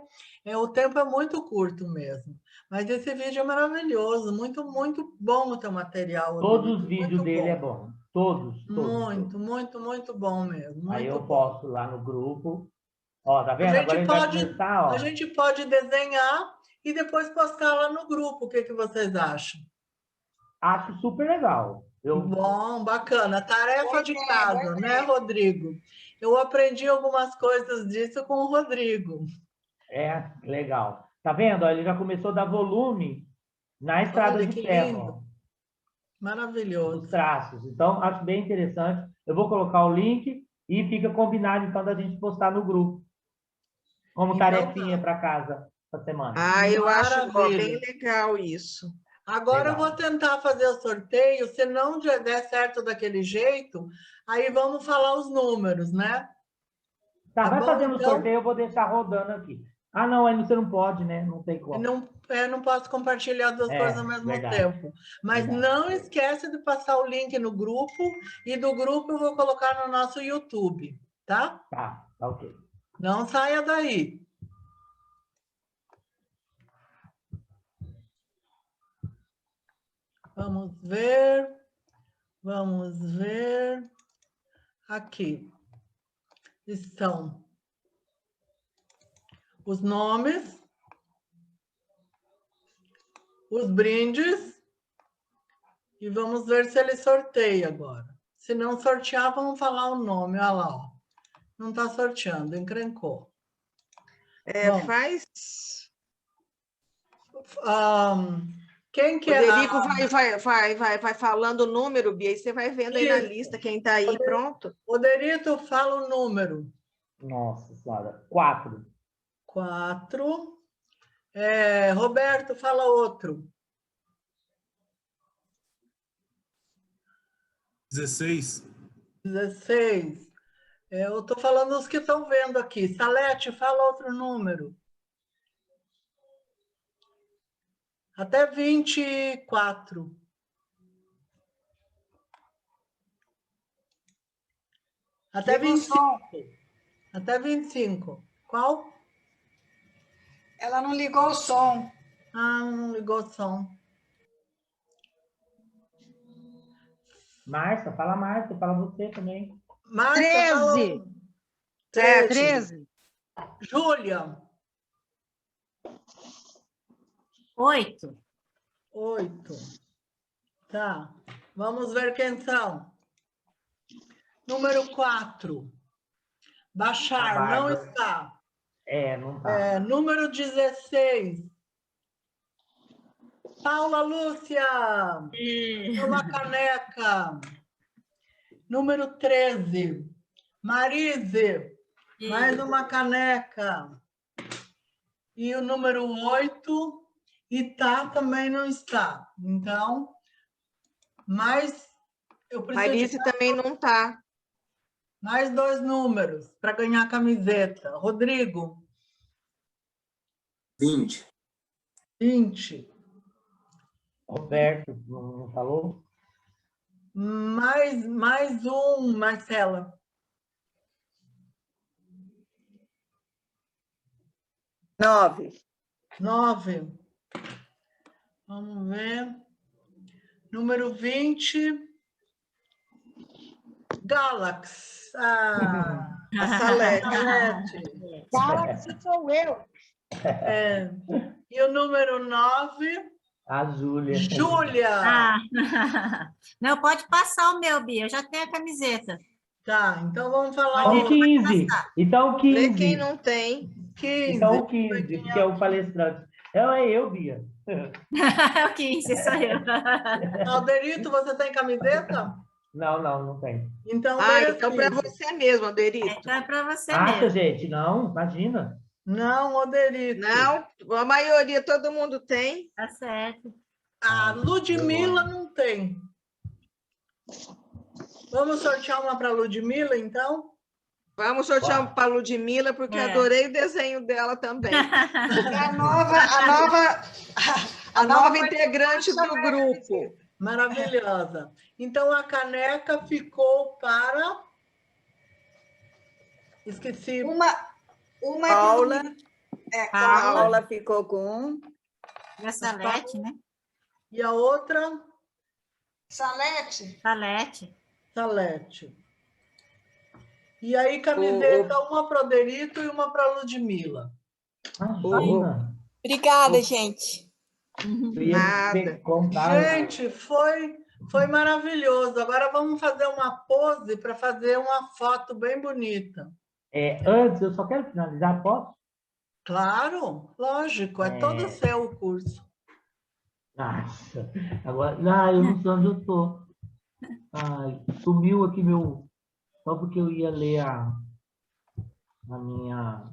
O tempo é muito curto mesmo. Mas esse vídeo é maravilhoso, muito, muito bom o teu material. Todos os vídeos dele é bom. Todos. Muito, muito, muito bom mesmo. Aí eu posto lá no grupo. Ó, tá vendo? Agora ele vai começar, ó. A gente pode desenhar e depois postar lá no grupo. O que vocês acham? Acho super legal. Bom, bacana. Tarefa de casa, né, Rodrigo? Eu aprendi algumas coisas disso com o Rodrigo. Legal. Tá vendo? Ele já começou a dar volume na estrada de ferro. Maravilhoso. Os traços. Então, acho bem interessante. Eu vou colocar o link e fica combinado, então, da gente postar no grupo. Como tarefinha para casa essa semana. Eu acho bem legal isso. Agora eu vou tentar fazer o sorteio. Se não der certo daquele jeito, aí vamos falar os números, né? Tá, vai fazendo o sorteio, eu vou deixar rodando aqui. Ah, não, aí você não pode, né? Não tem como. Não posso compartilhar as duas coisas ao mesmo tempo. Mas não esquece de passar o link no grupo, e do grupo eu vou colocar no nosso YouTube, tá? Tá ok. Não saia daí. Vamos ver. Aqui estão os nomes, os brindes E vamos ver se ele sorteia agora. Se não sortear, vamos falar o nome. Olha lá, ó. Não está sorteando, encrencou. Bom, Faz. Quem O que é? Derico vai falando o número, Bia, e você vai vendo aí na Isso. lista quem está aí, pronto. Oderito, fala o número. Nossa Senhora, 4. 4. Roberto, fala outro. 16. 16. Eu estou falando os que estão vendo aqui. Salete, fala outro número. Até 24. Até Liga o 25. som. Até 25. Qual? Ela não ligou o som. Ah, não ligou o som. Márcia, fala você também. Márcia, fala 13. 13. Júlia. 8. 8. Tá. Vamos ver quem são. Número 4. Bachar, não está. Não está. Número 16. Paula Lúcia. Uma caneca. Número 13. Marise. Mais uma caneca. E o número 8. Itá também não está. Então, mas eu preciso Marise também não está. mais 2 números para ganhar a camiseta. Rodrigo. 20. 20. Roberto, não falou? Mais um, Marcela. 9. 9. Vamos ver. Número 20. Galax. A Salete. Galaxy sou eu. E o número 9. A Júlia. Júlia. Não, pode passar o meu, Bia. Eu já tenho a camiseta. Tá, então vamos falar Então, 15. Então, 15. Vê quem não tem. 15. Então, 15, que é o palestrante. É eu, Bia. O 15, sou eu. Alderito, você tem camiseta? Não tem. Então, então para você mesmo, Alderito. Então é para você Acha, mesmo. gente? Não, imagina. Não, Alderito. Não, a maioria, todo mundo tem. Tá certo. A Ludmila não tem. Vamos sortear uma para a Ludmila, então? Vamos sortear para a Ludmila, porque adorei o desenho dela também. A nova integrante do grupo. Maravilhosa. Então, a caneca ficou para... Esqueci. Uma Paula. Paula ficou com 1. E a Salete, né? E a outra? Salete. Salete. E aí, camiseta, uma para o Derito e uma para a Ludmila. Obrigada, gente. Nada. Gente, foi maravilhoso. Agora vamos fazer uma pose para fazer uma foto bem bonita. Antes, eu só quero finalizar, posso? Claro, lógico. É todo seu o curso. Nossa, agora... eu não sei onde eu estou. Sumiu aqui meu... Só porque eu ia ler a minha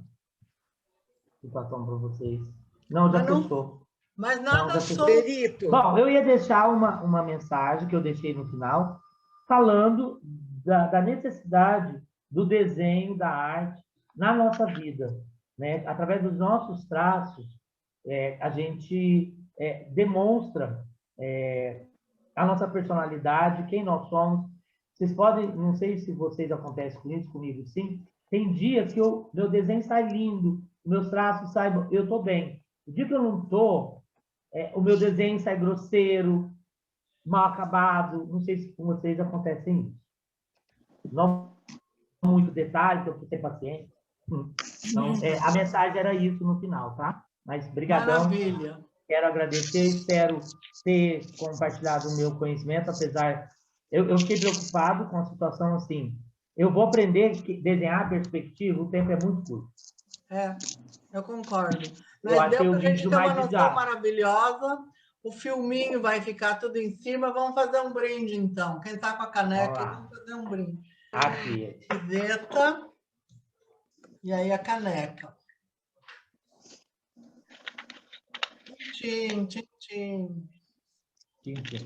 situação para vocês. Não, já fechou. Mas nada sobre... Bom, eu ia deixar uma mensagem que eu deixei no final, falando da necessidade do desenho, da arte na nossa vida, né? Através dos nossos traços, a gente demonstra a nossa personalidade, quem nós somos. Vocês podem, não sei se vocês acontecem com isso, comigo sim, tem dias que meu desenho sai lindo, meus traços saem, eu estou bem. O dia que eu não estou, o meu desenho sai grosseiro, mal acabado, não sei se com vocês acontece isso. Não muito detalhe, porque eu estou sem paciência. Então, a mensagem era isso no final, tá? Mas, brigadão. Maravilha. quero agradecer, espero ter compartilhado o meu conhecimento, apesar... Eu fiquei preocupado com a situação assim. Eu vou aprender a desenhar perspectiva, o tempo é muito curto. Eu concordo. Eu Mas deu achei o para a gente vídeo ter uma mais noção didático. maravilhosa. O filminho vai ficar tudo em cima. Vamos fazer um brinde, então. Quem está com a caneca, vamos fazer um brinde. Aqui. Iveta. E aí a caneca. Tchim, tchim, tchim. Tchim, tchim.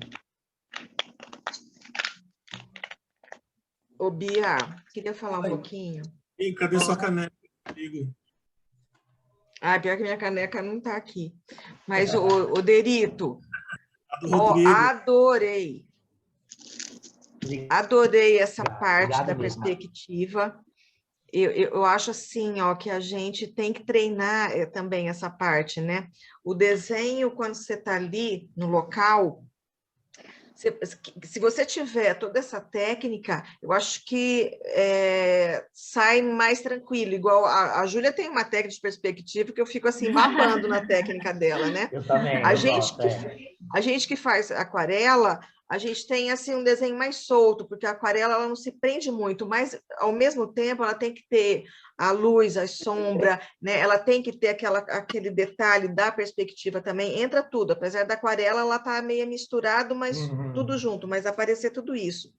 Ô, Bia, queria falar um pouquinho. E cadê sua caneca, amigo? Pior que minha caneca não está aqui. Mas, o Derito, adorei. Adorei essa parte da perspectiva. Eu acho assim, ó, que a gente tem que treinar também essa parte, né? O desenho, quando você está ali no local, se você tiver toda essa técnica, eu acho que sai mais tranquilo. Igual a Júlia tem uma técnica de perspectiva que eu fico assim babando na técnica dela, né? Eu também. A gente que faz aquarela, a gente tem assim um desenho mais solto, porque a aquarela ela não se prende muito, mas ao mesmo tempo ela tem que ter a luz, a sombra, né? Ela tem que ter aquele detalhe da perspectiva também, entra tudo, apesar da aquarela ela tá meio misturado, mas tudo junto, mas aparecer tudo isso.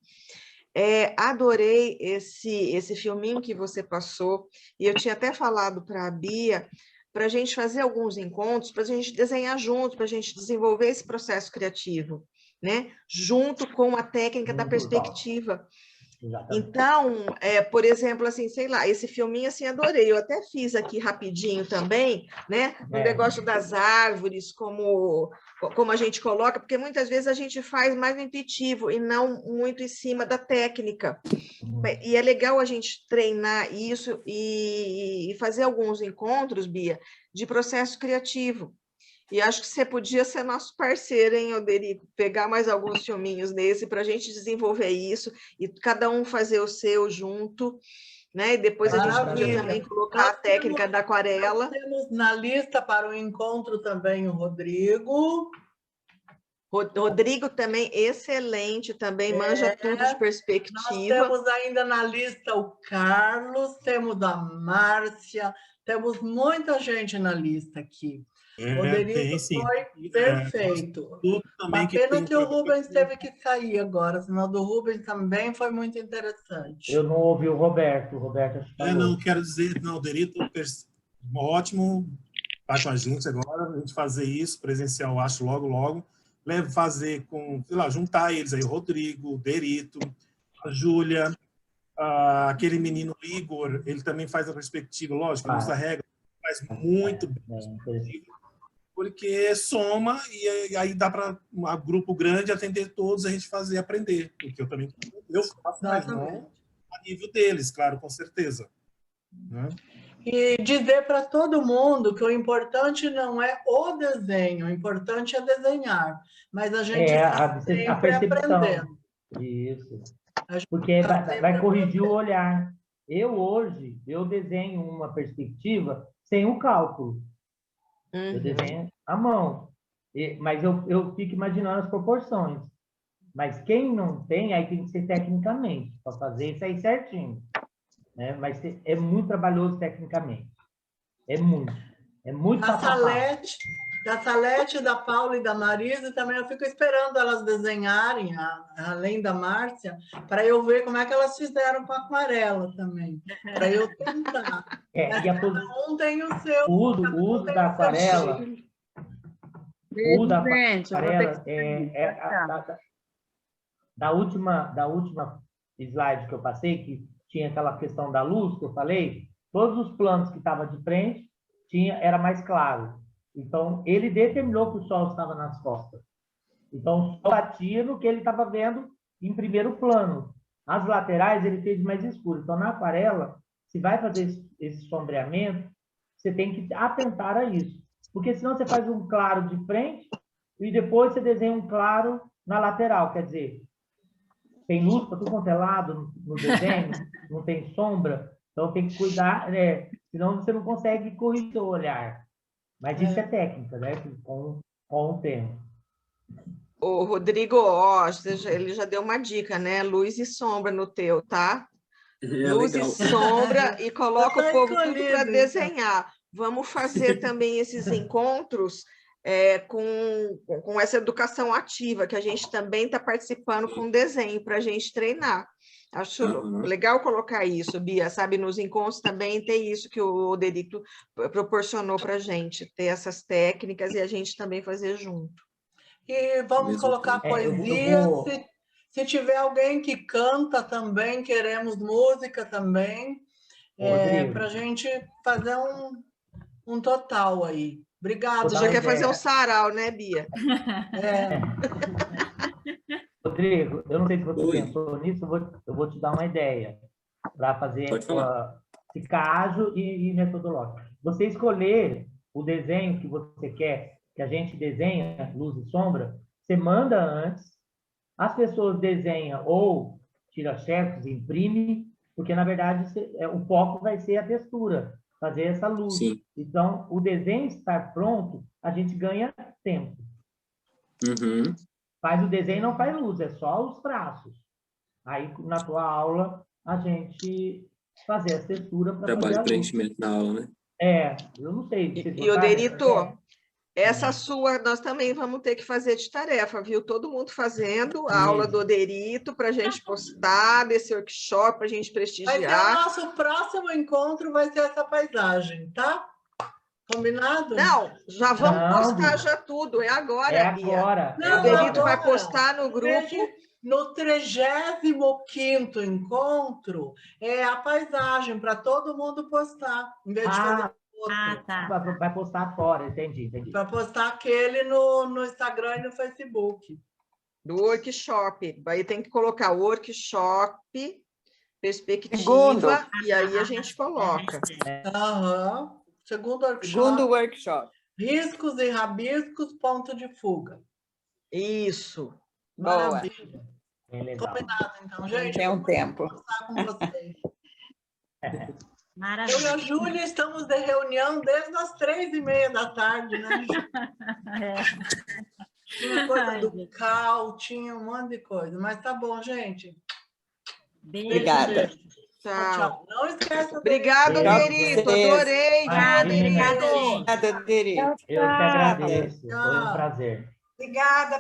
Adorei esse filminho que você passou, e eu tinha até falado para a Bia, para a gente fazer alguns encontros, para a gente desenhar junto, para a gente desenvolver esse processo criativo, né? Junto com a técnica da perspectiva. Então, por exemplo, assim, sei lá, esse filminho, assim, adorei. Eu até fiz aqui rapidinho também, né? No negócio das árvores, como a gente coloca, porque muitas vezes a gente faz mais no intuitivo e não muito em cima da técnica. E é legal a gente treinar isso e fazer alguns encontros, Bia, de processo criativo. E acho que você podia ser nosso parceiro, hein, Oderico? Pegar mais alguns filminhos nesse para a gente desenvolver isso e cada um fazer o seu junto, né? E depois a gente podia também colocar a técnica da aquarela. Nós temos na lista para o encontro também o Rodrigo. Rodrigo também, excelente, também manja tudo de perspectiva. Nós temos ainda na lista o Carlos, temos a Márcia, temos muita gente na lista aqui. Rodrigo foi perfeito. Uma pena que o Rubens teve que sair agora, senão do Rubens também foi muito interessante. Eu não ouvi o Roberto. O Roberto acho que falou. Não, quero dizer, não, o Derito, ótimo, vai com a gente agora, a gente fazer isso, presencial, acho, logo. Fazer com, sei lá, juntar eles aí, o Rodrigo, o Derito, a Júlia, aquele menino Igor, ele também faz a perspectiva, lógico, ele usa regra, faz muito bem. Porque soma e aí dá para um grupo grande atender todos, a gente fazer aprender, porque eu faço, mas não a nível deles, claro, com certeza. Né? E dizer para todo mundo que o importante não é o desenho, o importante é desenhar, mas a gente está sempre aprendendo. Isso, porque vai corrigir o olhar. Hoje, eu desenho uma perspectiva sem o cálculo. Eu desenho à mão, mas eu fico imaginando as proporções. Mas quem não tem, aí tem que ser tecnicamente, para fazer isso aí certinho. Né? Mas é muito trabalhoso tecnicamente. É muito da Salete, da Paula e da Marisa, também eu fico esperando elas desenharem, além da Márcia, para eu ver como é que elas fizeram com a aquarela também, para eu tentar. Cada um tem o seu. O uso da aquarela. O uso da aquarela da última slide que eu passei, que tinha aquela questão da luz que eu falei, todos os planos que estavam de frente era mais claro. Então, ele determinou que o sol estava nas costas. Então, o sol batia no que ele estava vendo em primeiro plano. As laterais, ele fez mais escuro. Então, na aquarela, se vai fazer esse sombreamento, você tem que atentar a isso. Porque senão você faz um claro de frente e depois você desenha um claro na lateral. Quer dizer, tem luz para tudo quanto é lado no desenho, não tem sombra. Então, tem que cuidar, senão você não consegue corrigir o olhar. Mas isso é técnica, né? Com com o tempo. O Rodrigo, ó, ele já deu uma dica, né? Luz e sombra no teu, tá? Luz legal. e sombra e coloca Tá o povo tudo escolhido, para então. desenhar. Vamos fazer também esses encontros com essa educação ativa, que a gente também está participando com desenho para a gente treinar. Acho legal colocar isso, Bia, sabe? Nos encontros também tem isso que o Oderito proporcionou para a gente, ter essas técnicas e a gente também fazer junto. E vamos colocar poesia. Se tiver alguém que canta também, queremos música também, para a gente fazer um total aí. Obrigada. Você já quer fazer um sarau, né, Bia? Rodrigo, eu não sei se você pensou nisso, eu vou te dar uma ideia para fazer ficar ágil e metodológico. Você escolher o desenho que você quer, que a gente desenha, luz e sombra, você manda antes, as pessoas desenham ou tira xerox e imprime, porque, na verdade, o foco vai ser a textura, fazer essa luz. Sim. Então, o desenho estar pronto, a gente ganha tempo. Faz o desenho, não faz luz, é só os traços. Aí, na tua aula, a gente fazer a textura para fazer a luz. Trabalho de preenchimento na aula, né? Eu não sei. E Oderito, essa sua nós também vamos ter que fazer de tarefa, viu? Todo mundo fazendo a aula do Oderito para a gente postar desse workshop, para a gente prestigiar. Vai ser o nosso próximo encontro, vai ser essa paisagem, tá? Combinado? Não, já vamos postar já tudo, é agora, Bia. Agora. O Oderito vai postar no grupo. No 35º encontro, é a paisagem, para todo mundo postar, em vez de fazer outro. Tá. Vai postar fora, entendi. Para postar aquele no Instagram e no Facebook. Do workshop. Aí tem que colocar workshop, perspectiva, Segundo. E aí a gente coloca. Segundo workshop. Segundo workshop. Riscos e rabiscos, ponto de fuga. Isso. Boa. Combinado, então, gente. Tem um tempo. Vou conversar com vocês. Maravilha. Eu e a Júlia estamos de reunião desde as 3h30 da tarde, né, Júlia? Tinha coisa do CAL, tinha um monte de coisa. Mas tá bom, gente. Beijo. Obrigada. Tchau. Não esqueça. Obrigada, Oderito. Adorei. Obrigada, Oderito. Eu te agradeço. Foi um prazer. Obrigada.